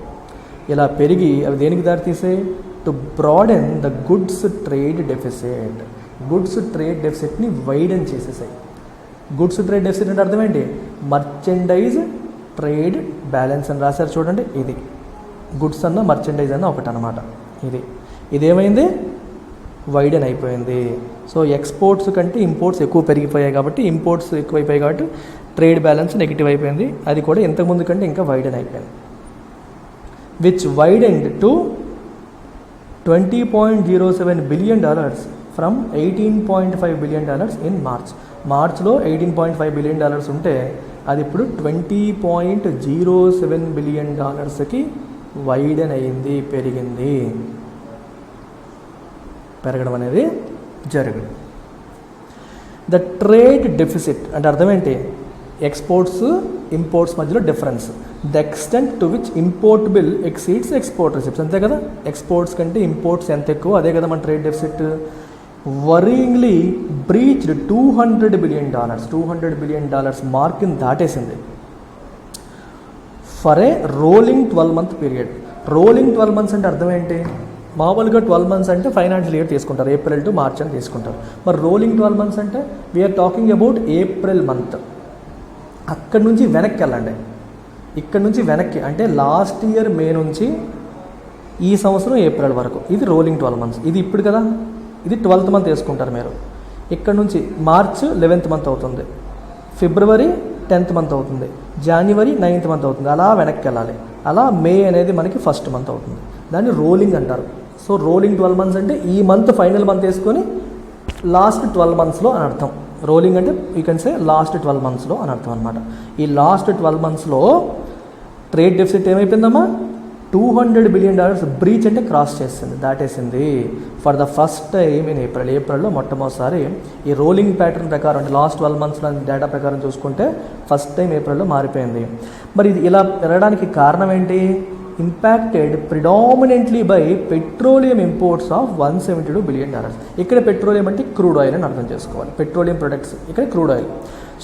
[SPEAKER 2] ఇలా పెరిగి అవి దేనికి దారితీసాయి, to broaden the goods trade deficit. Goods trade డెఫిసిట్ని వైడెన్ చేసేసాయి. గుడ్స్ ట్రేడ్ డెఫిసిట్ అంటే అర్థం ఏంటి? మర్చెండైజ్ ట్రేడ్ బ్యాలెన్స్ అని రాశారు చూడండి. ఇది గుడ్స్ అన్న మర్చెండైజ్ అన్న ఒకటి అనమాట. ఇదేమైంది? వైడెన్ అయిపోయింది. సో ఎక్స్పోర్ట్స్ కంటే ఇంపోర్ట్స్ ఎక్కువ పెరిగిపోయాయి కాబట్టి, ఇంపోర్ట్స్ ఎక్కువైపోయాయి కాబట్టి ట్రేడ్ బ్యాలెన్స్ నెగిటివ్ అయిపోయింది. అది కూడా ఇంతకుముందు కంటే ఇంకా వైడెన్ అయిపోయింది. Which widened to $20.07 billion from $18.5 billion in మార్చ్లో $18.5 billion ఉంటే అది ఇప్పుడు $20.07 billion వైడెన్ అయింది, పెరగడం అనేది జరిగింది. ద ట్రేడ్ డెఫిసిట్ అంటే అర్థం ఏంటి? ఎక్స్పోర్ట్స్ ఇంపోర్ట్స్ మధ్యలో difference. The extent to which import bill exceeds export receipts. అంతే కదా, ఎక్స్పోర్ట్స్ కంటే ఇంపోర్ట్స్ ఎంత ఎక్కువ అదే కదా మన trade deficit. Worryingly breached $200 billion. $200 billion మార్క్ని దాటేసింది for a rolling 12-month period. Rolling 12 months అంటే అర్థం ఏంటి? మామూలుగా 12 months అంటే ఫైనాన్షియల్ ఇయర్ తీసుకుంటారు, ఏప్రిల్ టు మార్చ్ అని తీసుకుంటారు. మరి రోలింగ్ 12 months అంటే we are talking about April month. అక్కడి నుంచి వెనక్కి వెళ్ళండి. ఇక్కడ నుంచి వెనక్కి అంటే లాస్ట్ ఇయర్ మే నుంచి ఈ సంవత్సరం ఏప్రిల్ వరకు. ఇది రోలింగ్ 12 months. ఇది ఇప్పుడు కదా, ఇది 12th month వేసుకుంటారు మీరు. ఇక్కడ నుంచి మార్చ్ 11th month అవుతుంది, ఫిబ్రవరి 10th month అవుతుంది, జనవరి 9th month అవుతుంది. అలా వెనక్కి వెళ్ళాలి. అలా మే అనేది మనకి 1st month అవుతుంది. దాన్ని రోలింగ్ అంటారు. సో రోలింగ్ 12 months అంటే ఈ మంత్ ఫైనల్ మంత్ వేసుకొని లాస్ట్ 12 monthsలో అని అర్థం. రోలింగ్ అంటే యూ కెన్ సే లాస్ట్ 12 monthsలో అని అర్థం అనమాట. ఈ లాస్ట్ 12 monthsలో ట్రేడ్ డెఫిసిట్ ఏమైపోయిందమ్మా? $200 billion బ్రీచ్ అంటే క్రాస్ చేసింది, దాటేసింది. For the first time in ఏప్రిల్లో మొట్టమొదటిసారి ఈ రోలింగ్ ప్యాటర్న్ ప్రకారం అంటే లాస్ట్ 12 months డేటా ప్రకారం చూసుకుంటే ఫస్ట్ టైం ఏప్రిల్లో మారిపోయింది. మరి ఇది ఇలా పెరగడానికి కారణం ఏంటి? Impacted predominantly by petroleum imports of $172 billion. ఇక్కడ పెట్రోలియం అంటే క్రూడ్ ఆయిల్ అని అర్థం చేసుకోవాలి. పెట్రోలియం ప్రొడక్ట్స్, ఇక్కడ crude oil.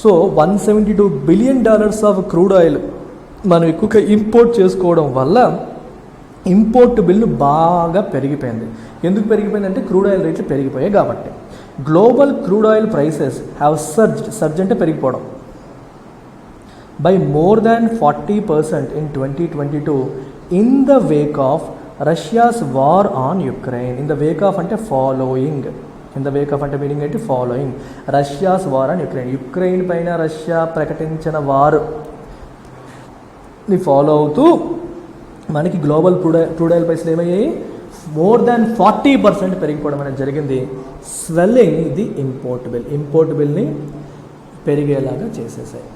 [SPEAKER 2] So $172 billion of crude oil మనం ఎక్కువగా ఇంపోర్ట్ చేసుకోవడం వల్ల ఇంపోర్ట్ బిల్లు బాగా పెరిగిపోయింది. ఎందుకు పెరిగిపోయిందంటే క్రూడ్ ఆయిల్ రేట్లు పెరిగిపోయాయి కాబట్టి. Global crude oil prices have surge అంటే పెరిగిపోవడం by more than 40% in 2022 in the wake of Russia's war on Ukraine. In the wake of అంటే following. In the wake of అంటే మీనింగ్ ఏంటి? following Russia's war on Ukraine. Ukraine పైన Russia ప్రకటించిన వార్ని follow అవుతూ మనకి గ్లోబల్ క్రూడ్ ఆయిల్ ప్రైస్లు ఏమయ్యాయి? మోర్ దాన్ 40% పెరిగిపోవడం అనేది జరిగింది. స్వెల్లింగ్ ది ఇంపోర్ట్ బిల్ని పెరిగేలాగా చేసేసాయి.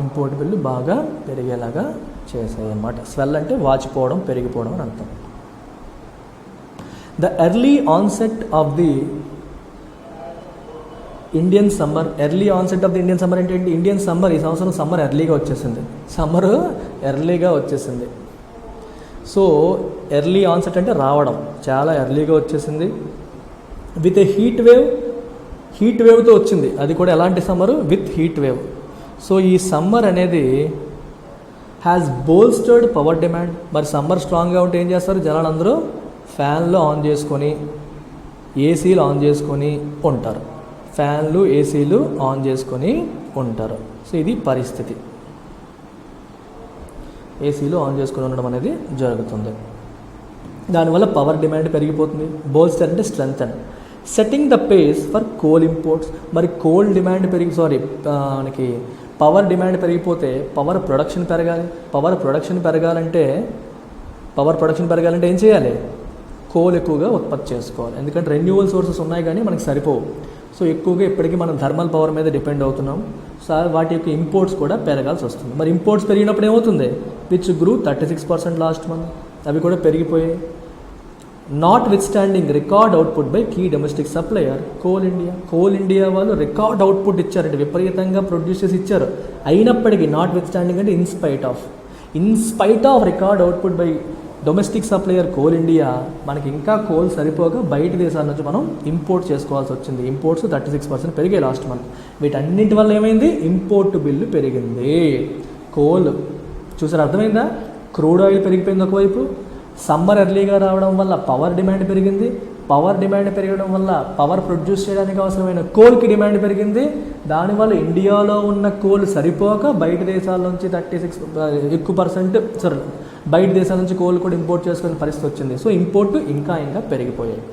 [SPEAKER 2] ఇంపోర్ట్ బిల్లు బాగా పెరిగేలాగా చేసాయి అన్నమాట. స్వెల్ అంటే వాచిపోవడం, పెరిగిపోవడం అని అర్థం. The early onset of the Indian summer. Early onset of the Indian summer అంటే ఏంటి? ఇండియన్ సమ్మర్ ఈ సంవత్సరం సమ్మర్ ఎర్లీగా వచ్చేసింది. సో ఎర్లీ ఆన్సెట్ అంటే రావడం, చాలా ఎర్లీగా వచ్చేసింది. విత్ ఏ హీట్ వేవ్తో వచ్చింది. అది కూడా ఎలాంటి summer? With heat wave. So ఈ సమ్మర్ అనేది హ్యాస్ బోల్స్టర్డ్ పవర్ డిమాండ్. మరి సమ్మర్ స్ట్రాంగ్గా ఉంటే ఏం చేస్తారు? జనాలందరూ ఫ్యాన్లు ఆన్ చేసుకొని, ఏసీలు ఆన్ చేసుకొని ఉంటారు. ఫ్యాన్లు, ఏసీలు ఆన్ చేసుకొని ఉంటారు. సో ఇది పరిస్థితి. ఏసీలు ఆన్ చేసుకొని ఉండడం అనేది జరుగుతుంది. దానివల్ల పవర్ డిమాండ్ పెరిగిపోతుంది. బోల్స్టర్ అంటే strengthen. Setting the pays for coal imports. మరి కోల్ డిమాండ్ మనకి పవర్ డిమాండ్ పెరిగిపోతే పవర్ ప్రొడక్షన్ పెరగాలి. పవర్ ప్రొడక్షన్ పెరగాలంటే ఏం చేయాలి? కోల్ ఎక్కువగా ఉత్పత్తి చేసుకోవాలి. ఎందుకంటే రెన్యూవల్ సోర్సెస్ ఉన్నాయి కానీ మనకి సరిపోవు. సో ఎక్కువగా ఇప్పటికీ మనం థర్మల్ పవర్ మీద డిపెండ్ అవుతున్నాం. సో వాటి యొక్క ఇంపోర్ట్స్ కూడా పెరగాల్సి వస్తుంది. మరి ఇంపోర్ట్స్ పెరిగినప్పుడు ఏమవుతుంది? Which grew 36% last month. అవి కూడా పెరిగిపోయాయి. Notwithstanding record output by key domestic supplier Coal India వాళ్ళు రికార్డ్ అవుట్పుట్ ఇచ్చారంటే విపరీతంగా ప్రొడ్యూస్ చేసి ఇచ్చారు. అయినప్పటికీ నాట్ విత్ స్టాండింగ్ అంటే in spite of record output by domestic supplier Coal India మనకి ఇంకా కోల్ సరిపోక బయట దేశాల నుంచి మనం ఇంపోర్ట్ చేసుకోవాల్సి వచ్చింది. ఇంపోర్ట్స్ 36% పెరిగాయి లాస్ట్ మంత్. వీటన్నింటి వల్ల ఏమైంది? ఇంపోర్ట్ బిల్లు పెరిగింది. కోల్ చూసారు, అర్థమైందా? క్రూడ్ ఆయిల్ పెరిగిపోయింది ఒకవైపు, సమ్మర్ ఎర్లీగా రావడం వల్ల పవర్ డిమాండ్ పెరిగింది. పవర్ డిమాండ్ పెరగడం వల్ల పవర్ ప్రొడ్యూస్ చేయడానికి అవసరమైన కోల్కి డిమాండ్ పెరిగింది. దానివల్ల ఇండియాలో ఉన్న కోల్ సరిపోక బయట దేశాల నుంచి 36% బయట దేశాల నుంచి కోల్ కూడా ఇంపోర్ట్ చేసుకునే పరిస్థితి వచ్చింది. సో ఇంపోర్ట్ ఇంకా పెరిగిపోయాయి.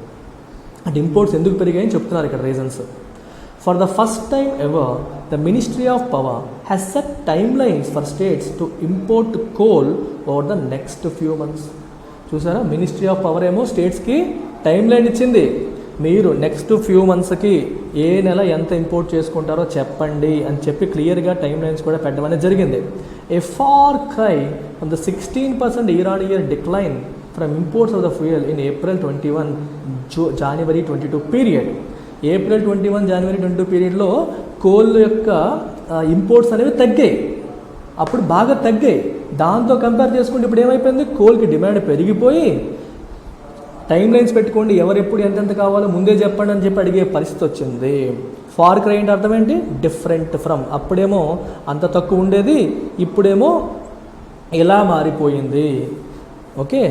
[SPEAKER 2] అంటే ఇంపోర్ట్స్ ఎందుకు పెరిగాయని చెప్తున్నారు ఇక్కడ reasons. For the first time ever the ministry of power has set time lines for states to import coal over the next few months. చూసారా, మినిస్ట్రీ ఆఫ్ పవర్ ఏమో స్టేట్స్కి టైం లైన్ ఇచ్చింది. మీరు నెక్స్ట్ ఫ్యూ మంత్స్కి ఏ నెల ఎంత import చేసుకుంటారో చెప్పండి అని చెప్పి క్లియర్గా టైం లైన్స్ కూడా పెట్టడం అనేది జరిగింది. A far cry from the 16% year-on-year decline from imports of the fuel in April 21 January 22 period. April 21 జనవరి 22 పీరియడ్లో కోల్ యొక్క ఇంపోర్ట్స్ అనేవి తగ్గాయి. అప్పుడు బాగా తగ్గాయి. దాంతో కంపేర్ చేసుకుంటే ఇప్పుడు ఏమైపోయింది, కోల్కి డిమాండ్ పెరిగిపోయి టైం లైన్స్ పెట్టుకోండి, ఎవరెప్పుడు ఎంతెంత కావాలో ముందే చెప్పండి అని చెప్పి అడిగే పరిస్థితి వచ్చింది. ఫార్ క్రై అంటే అర్థం ఏంటి, డిఫరెంట్ ఫ్రమ్. అప్పుడేమో అంత తక్కువ ఉండేది, ఇప్పుడేమో ఎలా మారిపోయింది. ఓకే,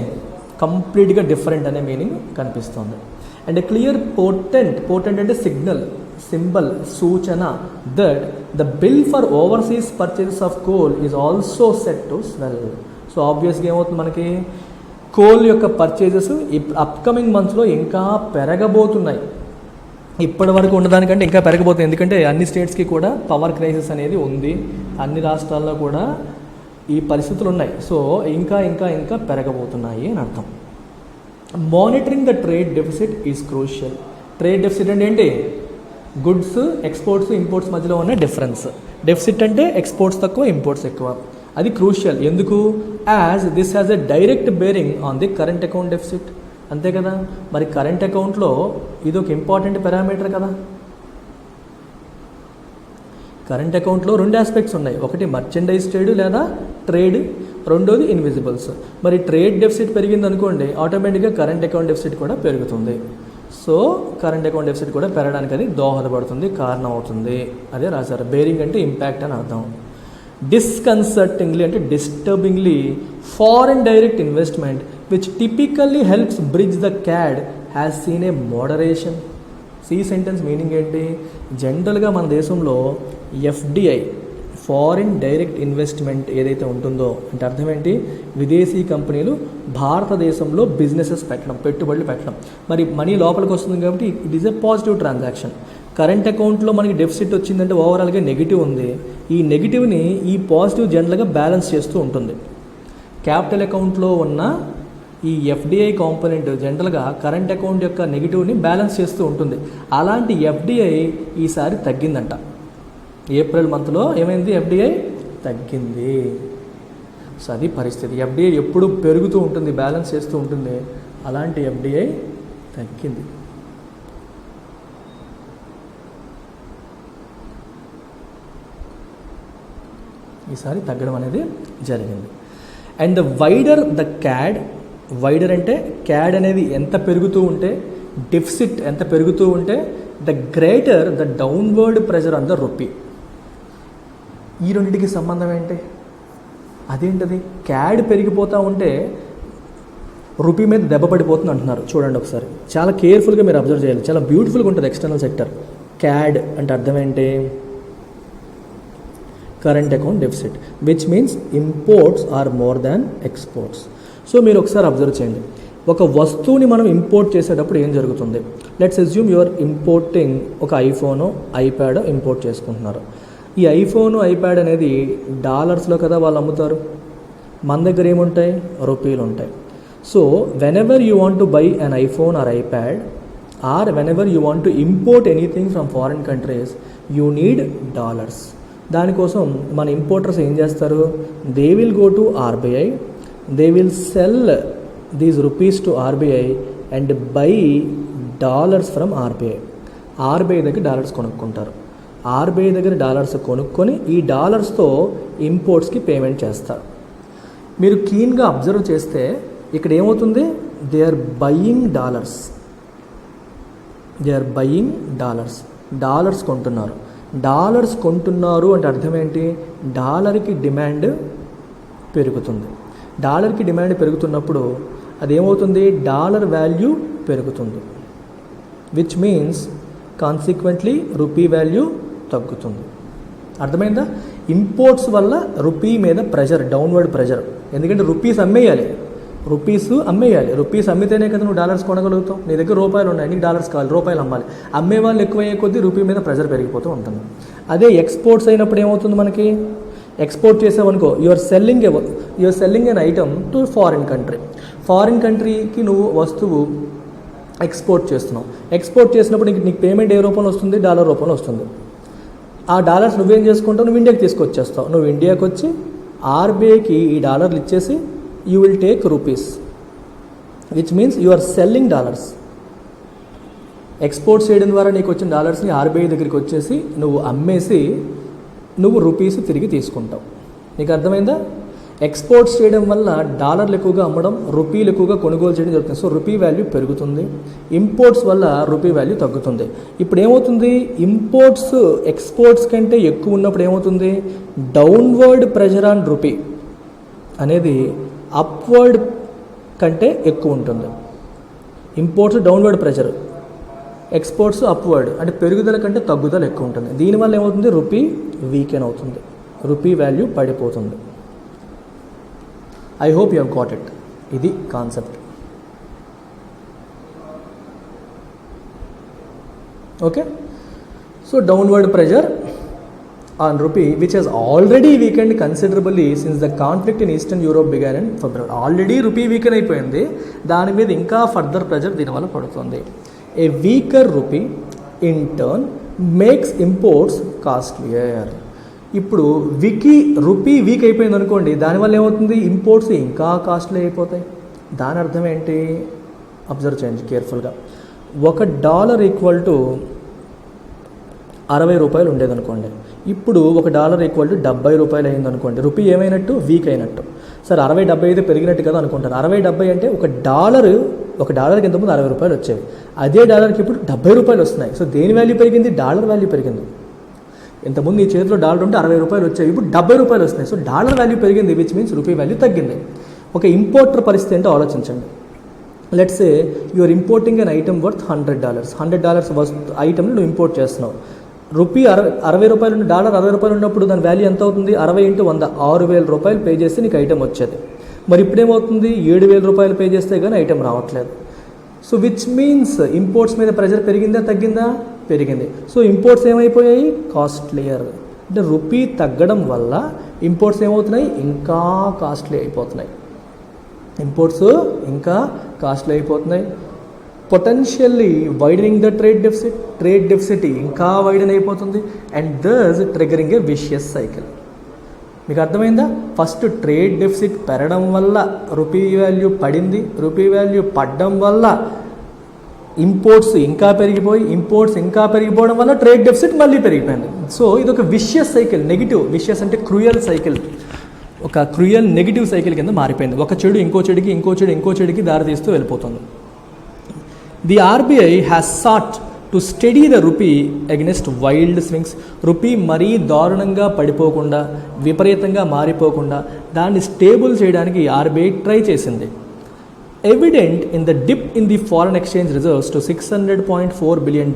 [SPEAKER 2] కంప్లీట్గా డిఫరెంట్ అనే మీనింగ్ కనిపిస్తుంది. అండ్ క్లియర్ పోర్టెంట్ అంటే సిగ్నల్, సింబల్, సూచన that the bill for overseas purchases of coal is also set to swell. So ఆబ్వియస్గా ఏమవుతుంది, మనకి కోల్ యొక్క పర్చేజెస్ అప్కమింగ్ మంత్స్లో ఇంకా పెరగబోతున్నాయి. ఇప్పటి వరకు ఉన్నదానికంటే ఇంకా పెరగబోతుంది. ఎందుకంటే అన్ని స్టేట్స్కి కూడా పవర్ క్రైసిస్ అనేది ఉంది, అన్ని రాష్ట్రాల్లో కూడా ఈ పరిస్థితులు ఉన్నాయి. సో ఇంకా ఇంకా ఇంకా పెరగబోతున్నాయి అని అర్థం. Monitoring the trade deficit is crucial. Trade deficit అంటే ఏంటి, గుడ్స్ ఎక్స్పోర్ట్స్ ఇంపోర్ట్స్ మధ్యలో ఉన్న డిఫరెన్స్. డెఫిసిట్ అంటే ఎక్స్పోర్ట్స్ తక్కువ ఇంపోర్ట్స్ ఎక్కువ. అది క్రూషియల్. ఎందుకు, as this has a direct bearing on the current account deficit. అంతే కదా, మరి కరెంట్ అకౌంట్లో ఇది ఒక ఇంపార్టెంట్ పారామీటర్ కదా. కరెంట్ అకౌంట్లో 2 ఆస్పెక్ట్స్ ఉన్నాయి, ఒకటి మర్చెండైజ్ ట్రేడ్ లేదా ట్రేడ్, రెండోది ఇన్విజిబుల్స్. మరి ట్రేడ్ డెఫిసిట్ పెరిగింది అనుకోండి, ఆటోమేటిక్గా కరెంట్ అకౌంట్ డెఫిసిట్ కూడా పెరుగుతుంది. సో కరెంట్ అకౌంట్ డెఫిసిట్ కూడా పెరగడానికి అది దోహదపడుతుంది, కారణం అవుతుంది. అదే రాశారు, బేరింగ్ అంటే ఇంపాక్ట్ అని అర్థం. Disconcertingly అంటే disturbingly, foreign direct investment which typically helps bridge the CAD has seen a moderation. ఈ సెంటెన్స్ మీనింగ్ ఏంటి, జనరల్గా మన దేశంలో ఎఫ్డిఐ ఫారిన్ డైరెక్ట్ ఇన్వెస్ట్మెంట్ ఏదైతే ఉంటుందో అంటే అర్థం ఏంటి, విదేశీ కంపెనీలు భారతదేశంలో బిజినెసెస్ పెట్టడం, పెట్టుబడులు పెట్టడం. మరి మనీ లోపలికి వస్తుంది కాబట్టి it is a positive transaction. Current అకౌంట్లో మనకి డెఫిసిట్ వచ్చిందంటే ఓవరాల్గా నెగిటివ్ ఉంది. ఈ నెగిటివ్ని ఈ పాజిటివ్ జనరల్గా బ్యాలెన్స్ చేస్తూ ఉంటుంది. క్యాపిటల్ అకౌంట్లో ఉన్న ఈ ఎఫ్డిఐ కాంపోనెంట్ జనరల్గా కరెంట్ అకౌంట్ యొక్క నెగిటివ్ని బ్యాలెన్స్ చేస్తూ ఉంటుంది. అలాంటి ఎఫ్డిఐ ఈసారి తగ్గిందంట. ఏప్రిల్ మంత్లో ఏమైంది, ఎఫ్డిఐ తగ్గింది. సో అది పరిస్థితి. ఎఫ్డిఐ ఎప్పుడు పెరుగుతూ ఉంటుంది, బ్యాలెన్స్ చేస్తూ ఉంటుంది. అలాంటి ఎఫ్డిఐ తగ్గింది. ఈసారి తగ్గడం అనేది జరిగింది. And the wider the CAD, wider అంటే క్యాడ్ అనేది ఎంత పెరుగుతూ ఉంటే, డెఫిసిట్ ఎంత పెరుగుతూ ఉంటే, the greater the downward pressure on the rupee. ఈ రెండింటికి సంబంధం ఏంటి, అదేంటది, క్యాడ్ పెరిగిపోతూ ఉంటే రూపీ మీద దెబ్బ పడిపోతుంది అంటున్నారు. చూడండి ఒకసారి, చాలా కేర్ఫుల్గా మీరు అబ్జర్వ్ చేయాలి, చాలా బ్యూటిఫుల్గా ఉంటుంది ఎక్స్టర్నల్ సెక్టర్. క్యాడ్ అంటే అర్థం ఏంటి, current account deficit, which means imports are more than exports. So మీరు ఒకసారి అబ్జర్వ్ చేయండి, ఒక వస్తువుని మనం ఇంపోర్ట్ చేసేటప్పుడు ఏం జరుగుతుంది. లెట్స్ అస్యూమ్ యువర్ ఇంపోర్టింగ్ ఒక ఐఫోను, ఐప్యాడ్ ఇంపోర్ట్ చేసుకుంటున్నారు. ఈ ఐఫోను, ఐప్యాడ్ అనేది డాలర్స్లో కదా వాళ్ళు అమ్ముతారు. మన దగ్గర ఏముంటాయి, రూపీలు ఉంటాయి. So whenever you want to buy an iPhone or iPad or whenever you want to import anything from foreign countries, you need dollars. దానికోసం మన ఇంపోర్టర్స్ ఏం చేస్తారు, they will go to RBI, they will sell these rupees to RBI and buy dollars from RBI. RBI దగ్గర dollars కొనుక్కుంటారు. RBI దగ్గర dollars కొనుక్కొని ఈ డాలర్స్తో ఇంపోర్ట్స్కి payment చేస్తారు. మీరు కీన్గా అబ్జర్వ్ చేస్తే ఇక్కడ ఏమవుతుంది, they are buying dollars, they are buying dollars, dollars కొంటున్నారు. డాలర్స్ కొంటున్నారు అంటే అర్థం ఏంటి, డాలర్కి డిమాండ్ పెరుగుతుంది. డాలర్కి డిమాండ్ పెరుగుతున్నప్పుడు అదేమవుతుంది, డాలర్ వాల్యూ పెరుగుతుంది, which means consequently rupee value తగ్గుతుంది. అర్థమైందా? ఇంపోర్ట్స్ వల్ల రూపీ మీద ప్రెషర్, డౌన్వర్డ్ ప్రెషర్. ఎందుకంటే రూపీస్ అమ్మేయాలి, రూపీస్ అమ్మితేనే కదా నువ్వు డాలర్స్ కొనగలుగుతావు. నీ దగ్గర రూపాయలు ఉన్నాయి, నీకు డాలర్స్ కావాలి, రూపాయలు అమ్మాలి. అమ్మే వాళ్ళు ఎక్కువయ్యే కొద్దీ రూపీ మీద ప్రెషర్ పెరిగిపోతూ ఉంటుంది. అదే ఎక్స్పోర్ట్స్ అయినప్పుడు ఏమవుతుంది, మనకి ఎక్స్పోర్ట్ చేసావనుకో, your selling an item to foreign కంట్రీకి నువ్వు వస్తువు ఎక్స్పోర్ట్ చేస్తున్నావు. ఎక్స్పోర్ట్ చేసినప్పుడు నీకు పేమెంట్ ఏ రూపంలో వస్తుంది, డాలర్ రూపంలో వస్తుంది. ఆ డాలర్స్ నువ్వేం చేసుకుంటావు, నువ్వు ఇండియాకి తీసుకొచ్చేస్తావు. నువ్వు ఇండియాకి వచ్చి ఆర్బీఐకి ఈ డాలర్లు ఇచ్చేసి you will take rupees, which means you are selling dollars. Exports చేయడం ద్వారా నీకు వచ్చిన డాలర్స్ని ఆర్బీఐ దగ్గరికి వచ్చేసి నువ్వు అమ్మేసి నువ్వు రూపీస్ తిరిగి తీసుకుంటావు. నీకు అర్థమైందా? ఎక్స్పోర్ట్స్ చేయడం వల్ల డాలర్లు ఎక్కువగా అమ్మడం, రూపీలు ఎక్కువగా కొనుగోలు చేయడం జరుగుతుంది. సో రూపీ వాల్యూ పెరుగుతుంది. ఇంపోర్ట్స్ వల్ల రూపీ వాల్యూ తగ్గుతుంది. ఇప్పుడు ఏమవుతుంది, ఇంపోర్ట్స్ ఎక్స్పోర్ట్స్ కంటే ఎక్కువ ఉన్నప్పుడు ఏమవుతుంది, డౌన్వర్డ్ ప్రెషర్ ఆన్ రూపీ అనేది అప్వర్డ్ కంటే ఎక్కువ ఉంటుంది. Imports downward pressure, exports upward అంటే పెరుగుదల కంటే తగ్గుదల ఎక్కువ ఉంటుంది. దీనివల్ల ఏమవుతుంది, రూపీ వీకెన్ అవుతుంది, రూపీ వాల్యూ పడిపోతుంది. I hope you have got it. ఇది concept. Okay, so downward pressure on rupee, which has already weakened considerably since the conflict in Eastern Europe began in February. Already rupee weaken అయిపోయింది, దాని మీద ఇంకా further pressure దీనివల్ల పడుతుంది. A weaker rupee in turn makes imports costlier. ఇప్పుడు rupee week అయిపోయింది అనుకోండి, దానివల్ల ఏమవుతుంది, ఇంపోర్ట్స్ ఇంకా కాస్ట్లీ అయిపోతాయి. దాని అర్థం ఏంటి, అబ్జర్వ్ చేయండి కేర్ఫుల్గా. $1 ఈక్వల్ టు 60 రూపాయలు ఉండేదనుకోండి, ఇప్పుడు $1 ఈక్వల్ టు 70 రూపాయలు అయింది అనుకోండి. రూపీ ఏమైనట్టు, వీక్ అయినట్టు. సరే 60-70 అయితే పెరిగినట్టు కదా అనుకుంటారు. 60-70 అంటే ఒక డాలర్కి ఇంతకుముందు 60 రూపాయలు వచ్చేవి, అదే డాలర్కి ఇప్పుడు 70 రూపాయలు వస్తున్నాయి. సో దేని వాల్యూ పెరిగింది, డాలర్ వాల్యూ పెరిగింది. ఇంతకుముందు ఈ చేతిలో డాలర్ ఉంటే 60 రూపాయలు వచ్చాయి, ఇప్పుడు 70 రూపాయలు వస్తున్నాయి. సో డాలర్ వాల్యూ పెరిగింది, విచ్ మీన్స్ రూపీ వాల్యూ తగ్గింది. ఒక ఇంపోర్టర్ పరిస్థితి ఏంటో ఆలోచించండి. Let's say you are importing an item worth $100 ఐటమ్ని నువ్వు ఇంపోర్ట్ చేస్తున్నావు. రూపీ 60 రూపాయలు ఉన్న డాలర్ 60 రూపాయలు ఉన్నప్పుడు దాని వాల్యూ ఎంత అవుతుంది, 60 × 100 6,000 రూపాయలు పే చేస్తే నీకు ఐటమ్ వచ్చేది. మరి ఇప్పుడేమవుతుంది, 7,000 రూపాయలు పే చేస్తే కానీ ఐటమ్ రావట్లేదు. సో విచ్ మీన్స్ ఇంపోర్ట్స్ మీద ప్రెషర్ పెరిగిందా తగ్గిందా, పెరిగింది. సో ఇంపోర్ట్స్ ఏమైపోయాయి, కాస్ట్లీయర్. అంటే రూపీ తగ్గడం వల్ల ఇంపోర్ట్స్ ఏమవుతున్నాయి, ఇంకా కాస్ట్లీ అయిపోతున్నాయి. Potentially widening the trade deficit ఇంకా వైడన్ అయిపోతుంది. And thus triggering a vicious cycle. మీకు అర్థమైందా? ఫస్ట్ ట్రేడ్ డెఫిసిట్ పెరగడం వల్ల రూపీ వాల్యూ పడింది, రూపీ వాల్యూ పడడం వల్ల ఇంపోర్ట్స్ ఇంకా పెరిగిపోవడం వల్ల ట్రేడ్ డెఫిసిట్ మళ్ళీ పెరిగిపోయింది. సో ఇది ఒక విషియస్ సైకిల్, నెగిటివ్. విషియస్ అంటే క్రూయల్ సైకిల్, ఒక క్రూయల్ నెగిటివ్ సైకిల్ కింద మారిపోయింది. ఒక చెడు ఇంకో చెడుకి దారితీస్తూ వెళ్ళిపోతుంది. The RBI has sought to steady the rupee against wild swings. Rupee మరీ దారుణంగా పడిపోకుండా, విపరీతంగా మారిపోకుండా దాన్ని స్టేబుల్ చేయడానికి ఆర్బీఐ ట్రై చేసింది. Evident in the dip in the foreign exchange reserves to $600.4 billion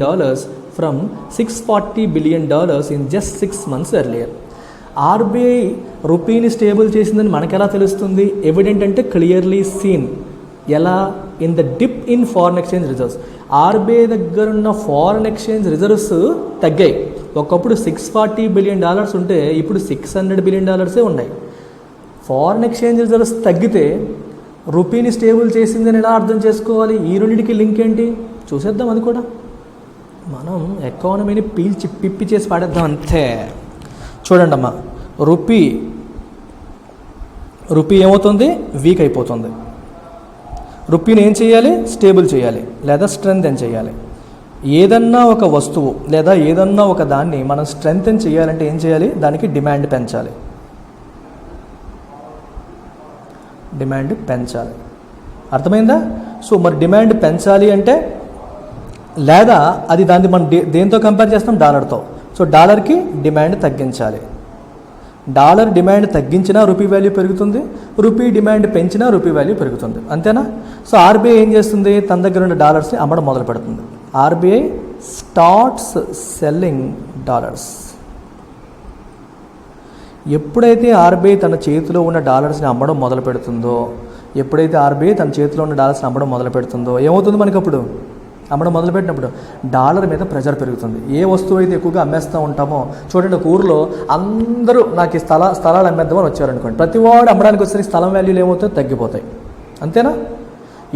[SPEAKER 2] from $640 billion in just 6 months earlier. RBI రూపీని stable చేసిందని మనకెలా తెలుస్తుంది? ఎవిడెంట్ అంటే క్లియర్లీ సీన్. ఎలా? In the dip in foreign exchange reserves. RBI దగ్గర ఉన్న foreign exchange reserves తగ్గాయి. ఒకప్పుడు $640 billion ఉంటే ఇప్పుడు $600 billion ఉన్నాయి. ఫారెన్ ఎక్స్చేంజ్ రిజర్వ్స్ తగ్గితే రూపీని స్టేబుల్ చేసిందని ఎలా అర్థం చేసుకోవాలి? ఈ రెండింటికి లింక్ ఏంటి చూసేద్దాం. అది కూడా మనం ఎకానమీని పిప్పి చేసి పాడేద్దాం అంతే. చూడండి అమ్మా, రూపీ ఏమవుతుంది, వీక్ అయిపోతుంది. రూపీని ఏం చేయాలి, స్టేబుల్ చేయాలి లేదా స్ట్రెంగ్తెన్ చేయాలి. ఏదన్నా ఒక వస్తువు లేదా ఏదన్నా ఒక దాన్ని మనం స్ట్రెంగ్తెన్ చేయాలంటే ఏం చేయాలి, దానికి డిమాండ్ పెంచాలి. అర్థమైందా? సో మరి డిమాండ్ పెంచాలి అంటే, లేదా దాన్ని మనం దేంతో కంపేర్ చేస్తాం, డాలర్తో. సో డాలర్కి డిమాండ్ తగ్గించాలి. డాలర్ డిమాండ్ తగ్గించినా రూపీ వాల్యూ పెరుగుతుంది, రూపీ డిమాండ్ పెంచినా రూపీ వాల్యూ పెరుగుతుంది, అంతేనా? సో ఆర్బీఐ ఏం చేస్తుంది, తన దగ్గర ఉన్న డాలర్స్ని అమ్మడం మొదలు పెడుతుంది. RBI starts selling dollars. ఎప్పుడైతే ఆర్బీఐ తన చేతిలో ఉన్న డాలర్స్ని అమ్మడం మొదలు పెడుతుందో, ఎప్పుడైతే ఆర్బీఐ తన చేతిలో ఉన్న డాలర్స్ని అమ్మడం మొదలు పెడుతుందో ఏమవుతుంది మనకి? అప్పుడు అమ్మడం మొదలుపెట్టినప్పుడు డాలర్ మీద ప్రెషర్ పెరుగుతుంది. ఏ వస్తువు అయితే ఎక్కువగా అమ్మేస్తూ ఉంటామో, చూడండి ఒక ఊరిలో అందరూ నాకు ఈ స్థలాలు అమ్మేద్దామని వచ్చారనుకోండి, ప్రతి వాడు అమ్మడానికి వచ్చే స్థలం వాల్యూలు ఏమవుతాయి? తగ్గిపోతాయి, అంతేనా?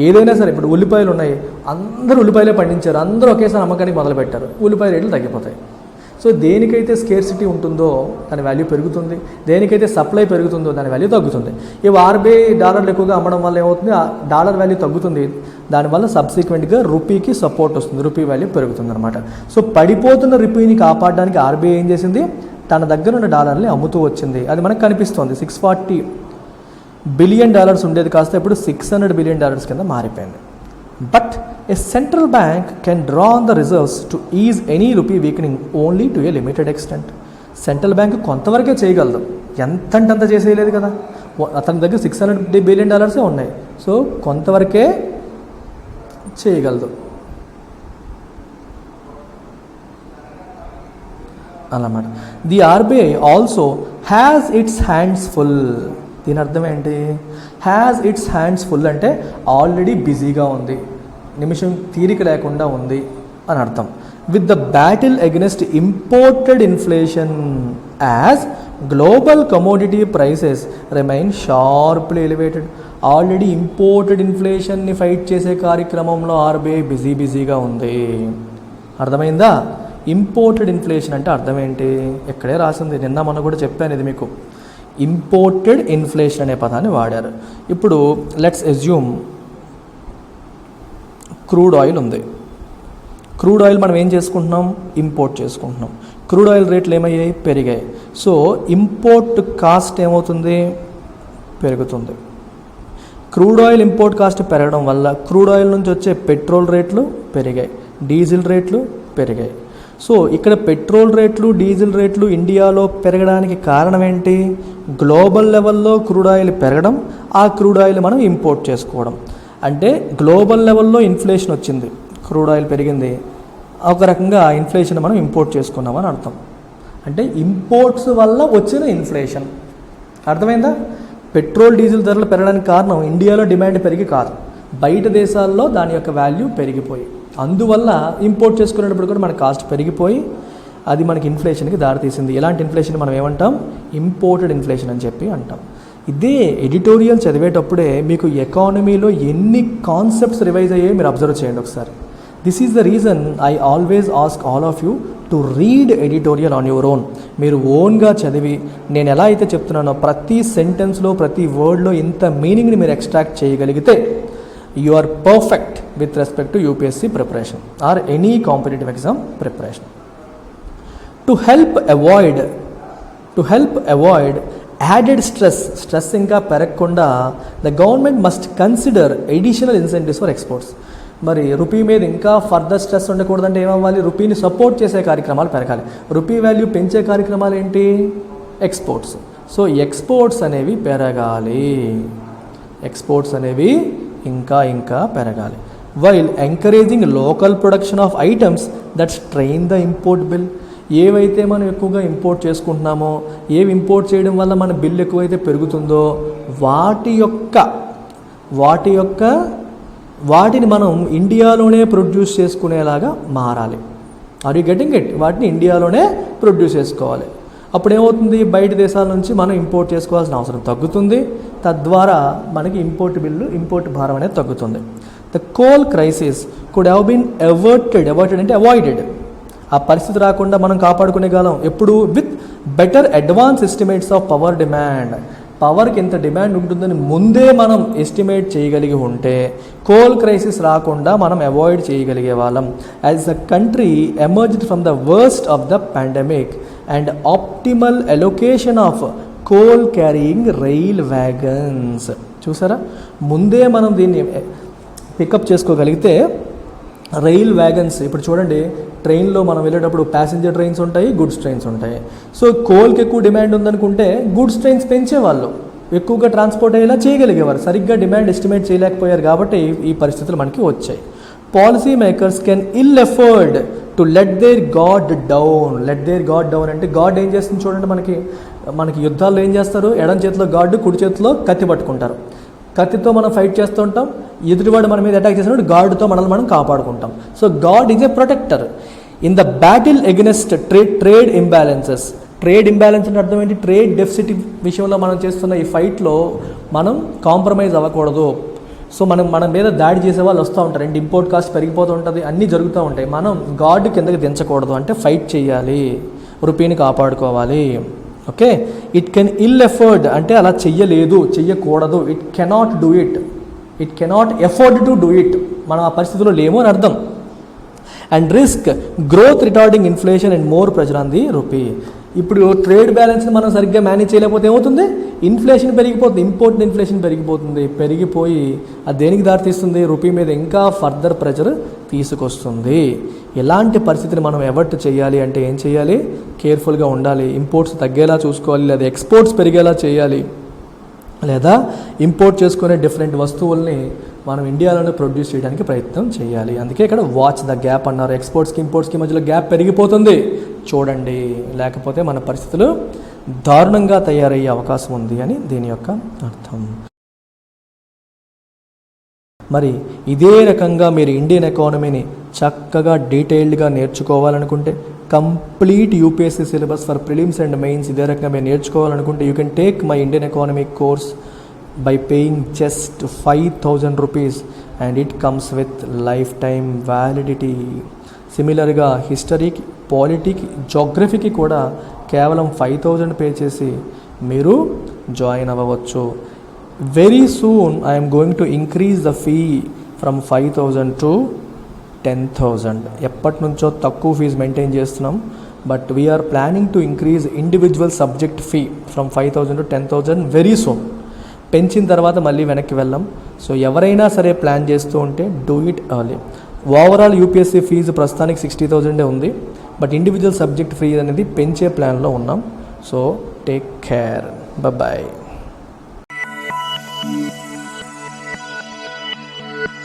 [SPEAKER 2] ఏదైనా సరే, ఇప్పుడు ఉల్లిపాయలు ఉన్నాయి, అందరూ ఉల్లిపాయలే పండించారు, అందరూ ఒకేసారి అమ్మకానికి మొదలుపెట్టారు, ఉల్లిపాయ రేట్లు తగ్గిపోతాయి. సో దేనికైతే స్కేర్సిటీ ఉంటుందో దాని వాల్యూ పెరుగుతుంది, దేనికైతే సప్లై పెరుగుతుందో దాని వాల్యూ తగ్గుతుంది. ఇవి ఆర్బీఐ డాలర్లు ఎక్కువగా అమ్మడం వల్ల ఏమవుతుంది? ఆ డాలర్ వాల్యూ తగ్గుతుంది, దానివల్ల సబ్సిక్వెంట్గా రూపీకి సపోర్ట్ వస్తుంది, రూపీ వాల్యూ పెరుగుతుంది అనమాట. సో పడిపోతున్న రూపీని కాపాడడానికి ఆర్బీఐ ఏం చేసింది? తన దగ్గర ఉన్న డాలర్ని అమ్ముతూ వచ్చింది. అది మనకు కనిపిస్తుంది. $640 బిలియన్ ఉండేది కాస్త ఇప్పుడు $600 బిలియన్ కింద మారిపోయింది. But a central bank can draw on the reserves to ease any rupee weakening only to a limited extent. Central bank కొంతవరకే చేయగలదు, ఎంతంత చేసేయలేదు కదా. అతని దగ్గర $600 బిలియన్ ఉన్నాయి, సో కొంతవరకే చేయగలదు అన్నమాట. The RBI also has its hands full. దీని అర్థం ఏంటి? హ్యాస్ ఇట్స్ హ్యాండ్స్ ఫుల్ అంటే ఆల్రెడీ బిజీగా ఉంది, నిమిషం తీరిక లేకుండా ఉంది అని అర్థం. With the battle against imported inflation as global commodity prices remain sharply elevated. Already imported ఇన్ఫ్లేషన్ని ఫైట్ చేసే కార్యక్రమంలో ఆర్బీఐ బిజీగా ఉంది. అర్థమైందా? ఇంపోర్టెడ్ ఇన్ఫ్లేషన్ అంటే అర్థం ఏంటి? ఎక్కడే రాసింది, నిన్న మొన్న కూడా చెప్పాను ఇది మీకు. ఇంపోర్టెడ్ ఇన్ఫ్లేషన్ అనే పదాన్ని వాడారు. ఇప్పుడు లెట్స్ అజ్యూమ్ క్రూడ్ ఆయిల్ ఉంది. క్రూడ్ ఆయిల్ మనం ఏం చేసుకుంటున్నాం? ఇంపోర్ట్ చేసుకుంటున్నాం. క్రూడ్ ఆయిల్ రేట్లు ఏమయ్యాయి? పెరిగాయి. సో ఇంపోర్ట్ కాస్ట్ ఏమవుతుంది? పెరుగుతుంది. క్రూడ్ ఆయిల్ ఇంపోర్ట్ కాస్ట్ పెరగడం వల్ల క్రూడ్ ఆయిల్ నుంచి వచ్చే పెట్రోల్ రేట్లు పెరిగాయి, డీజిల్ రేట్లు పెరిగాయి. సో ఇక్కడ పెట్రోల్ రేట్లు, డీజిల్ రేట్లు ఇండియాలో పెరగడానికి కారణం ఏంటి? గ్లోబల్ లెవెల్లో క్రూడ్ ఆయిల్ పెరగడం, ఆ క్రూడ్ ఆయిల్ మనం ఇంపోర్ట్ చేసుకోవడం. అంటే గ్లోబల్ లెవెల్లో ఇన్ఫ్లేషన్ వచ్చింది, క్రూడ్ ఆయిల్ పెరిగింది, ఒక రకంగా ఇన్ఫ్లేషన్ మనం ఇంపోర్ట్ చేసుకున్నామని అర్థం. అంటే ఇంపోర్ట్స్ వల్ల వచ్చిన ఇన్ఫ్లేషన్. అర్థమైందా? పెట్రోల్ డీజిల్ ధరలు పెరగడానికి కారణం ఇండియాలో డిమాండ్ పెరిగి కాదు, బయట దేశాల్లో దాని యొక్క వాల్యూ పెరిగిపోయి, అందువల్ల ఇంపోర్ట్ చేసుకునేటప్పుడు కూడా మన కాస్ట్ పెరిగిపోయి అది మనకి ఇన్ఫ్లేషన్కి దారితీసింది. ఇలాంటి ఇన్ఫ్లేషన్ మనం ఏమంటాం? ఇంపోర్టెడ్ ఇన్ఫ్లేషన్ అని చెప్పి అంటాం. ఇదే ఎడిటోరియల్ చదివేటప్పుడే మీకు ఎకానమీలో ఎన్ని కాన్సెప్ట్స్ రివైజ్ అయ్యాయో మీరు అబ్జర్వ్ చేయండి ఒకసారి. This is the reason I always ask all of you to read editorial on your own. మీరు ఓన్గా చదివి నేను ఎలా అయితే చెప్తున్నానో ప్రతి సెంటెన్స్లో ప్రతి వర్డ్లో ఇంత మీనింగ్ని మీరు ఎక్స్ట్రాక్ట్ చేయగలిగితే you are perfect with respect to UPSC preparation or any competitive exam preparation. To help avoid added stress ఇంకా పెరగకుండా the government must consider additional incentives for exports. మరి రూపీ మీద ఇంకా ఫర్దర్ స్ట్రెస్ ఉండకూడదంటే ఏమవ్వాలి? రూపీని సపోర్ట్ చేసే కార్యక్రమాలు పెరగాలి. రూపీ వాల్యూ పెంచే కార్యక్రమాలు ఏంటి? ఎక్స్పోర్ట్స్. సో ఎక్స్పోర్ట్స్ అనేవి పెరగాలి, ఎక్స్పోర్ట్స్ అనేవి ఇంకా పెరగాలి. While encouraging local production of items that strain the import bill. ఏవైతే మనం ఎక్కువగా ఇంపోర్ట్ చేసుకుంటున్నామో, ఏవి ఇంపోర్ట్ చేయడం వల్ల మన బిల్ ఎక్కువైతే పెరుగుతుందో వాటిని మనం ఇండియాలోనే ప్రొడ్యూస్ చేసుకునేలాగా మారాలి. Are you getting it? వాటిని ఇండియాలోనే ప్రొడ్యూస్ చేసుకోవాలి. అప్పుడు ఏమవుతుంది? బయట దేశాల నుంచి మనం ఇంపోర్ట్ చేసుకోవాల్సిన అవసరం తగ్గుతుంది, తద్వారా మనకి ఇంపోర్ట్ భారం అనేది తగ్గుతుంది. The coal crisis could have been averted అంటే అవాయిడెడ్. ఆ పరిస్థితి రాకుండా మనం కాపాడుకునేగలం ఎప్పుడు? With better advance estimates of power demand. పవర్కి ఎంత డిమాండ్ ఉంటుందని ముందే మనం ఎస్టిమేట్ చేయగలిగి ఉంటే కోల్ క్రైసిస్ రాకుండా మనం అవాయిడ్ చేయగలిగే వాళ్ళం. As the country emerged from the worst of the pandemic and optimal allocation of coal carrying rail wagons. చూసారా? ముందే మనం దీన్ని పికప్ చేసుకోగలిగితే రైల్ వ్యాగన్స్. ఇప్పుడు చూడండి, ట్రైన్లో మనం వెళ్ళేటప్పుడు ప్యాసింజర్ ట్రైన్స్ ఉంటాయి, గుడ్స్ ట్రైన్స్ ఉంటాయి. సో కోల్కి ఎక్కువ డిమాండ్ ఉందనుకుంటే గుడ్స్ ట్రైన్స్ పెంచేవాళ్ళు, ఎక్కువగా ట్రాన్స్పోర్ట్ అయ్యేలా చేయగలిగేవారు. సరిగ్గా డిమాండ్ ఎస్టిమేట్ చేయలేకపోయారు కాబట్టి ఈ పరిస్థితులు మనకి వచ్చాయి. Policy makers can ill afford to let their guard down. Let their guard down అంటే గాడ్ ఏం చేస్తుంది చూడండి, మనకి యుద్ధాల్లో ఏం చేస్తారు, ఎడం చేతిలో గాడ్, కుడి చేతిలో కత్తి పట్టుకుంటారు. కత్తితో మనం ఫైట్ చేస్తూ ఉంటాం, ఎదుటివాడు మన మీద అటాక్ చేసినప్పుడు గాడ్తో మనల్ని మనం కాపాడుకుంటాం. So God is a protector in the battle against trade imbalances. Trade imbalance అంటే అర్థం ఏంటి, ట్రేడ్ డెఫిసిట్ విషయంలో మనం చేస్తున్న ఈ ఫైట్లో మనం కాంప్రమైజ్ అవ్వకూడదు. సో మన మీద దాడి చేసే వాళ్ళు వస్తూ ఉంటారు అండ్ ఇంపోర్ట్ కాస్ట్ పెరిగిపోతూ ఉంటుంది, అన్నీ జరుగుతూ ఉంటాయి. మనం గాడ్ కిందకి దించకూడదు, అంటే ఫైట్ చేయాలి, రూపీని కాపాడుకోవాలి. Okay, it can ill afford అంటే అలా చెయ్యలేదు, చెయ్యకూడదు. It cannot do it, it cannot afford to do it. మనం ఆ పరిస్థితిలో లేము అని అర్థం. And risk growth retarding inflation and more pressure on the rupee. ఇప్పుడు ట్రేడ్ బ్యాలెన్స్ని మనం సరిగ్గా మేనేజ్ చేయలేకపోతే ఏమవుతుంది, ఇన్ఫ్లేషన్ పెరిగిపోతుంది, ఇంపోర్ట్ ఇన్ఫ్లేషన్ పెరిగిపోతుంది. పెరిగిపోయి అది దేనికి దారితీస్తుంది, రూపీ మీద ఇంకా ఫర్దర్ ప్రెజర్ తీసుకొస్తుంది. ఎలాంటి పరిస్థితిని మనం ఎవర్ట్ చేయాలి అంటే ఏం చేయాలి, కేర్ఫుల్గా ఉండాలి. ఇంపోర్ట్స్ తగ్గేలా చూసుకోవాలి, లేదా ఎక్స్పోర్ట్స్ పెరిగేలా చేయాలి, లేదా ఇంపోర్ట్ చేసుకునే డిఫరెంట్ వస్తువుల్ని మనం ఇండియాలోనే ప్రొడ్యూస్ చేయడానికి ప్రయత్నం చేయాలి. అందుకే ఇక్కడ వాచ్ ద గ్యాప్ అన్నారు. ఎక్స్పోర్ట్స్కి ఇంపోర్ట్స్కి మధ్యలో గ్యాప్ పెరిగిపోతుంది చూడండి, లేకపోతే మన పరిస్థితులు దారుణంగా తయారయ్యే అవకాశం ఉంది అని దీని యొక్క అర్థం. మరి ఇదే రకంగా మీరు ఇండియన్ ఎకానమీని చక్కగా డీటెయిల్డ్గా నేర్చుకోవాలనుకుంటే, complete UPSC syllabus for prelims and mains ఇదే రకంగా మీరు నేర్చుకోవాలనుకుంటే you can take my Indian economy course by paying just 5,000 rupees and it comes with lifetime validity. సిమిలర్గా హిస్టరీకి, పాలిటీకి, జోగ్రఫీకి కూడా కేవలం 5,000 పే చేసి మీరు జాయిన్ అవ్వవచ్చు. Very soon I'm going to increase the fee from 5,000 to 10,000. ఎప్పటి నుంచో తక్కువ ఫీజు మెయింటైన్ చేస్తున్నాం, but we are planning to increase individual subject fee from 5,000 to 10,000 very soon. పెంచిన తర్వాత మళ్ళీ వెనక్కి వెళ్ళాం. సో ఎవరైనా సరే ప్లాన్ చేస్తూ ఉంటే do it early. Overall UPSC fees ప్రస్తుతానికి 60,000 ఉంది, బట్ ఇండివిజువల్ సబ్జెక్ట్ ఫీ అనేది పెంచే ప్లాన్లో ఉన్నాం. So take care, bye.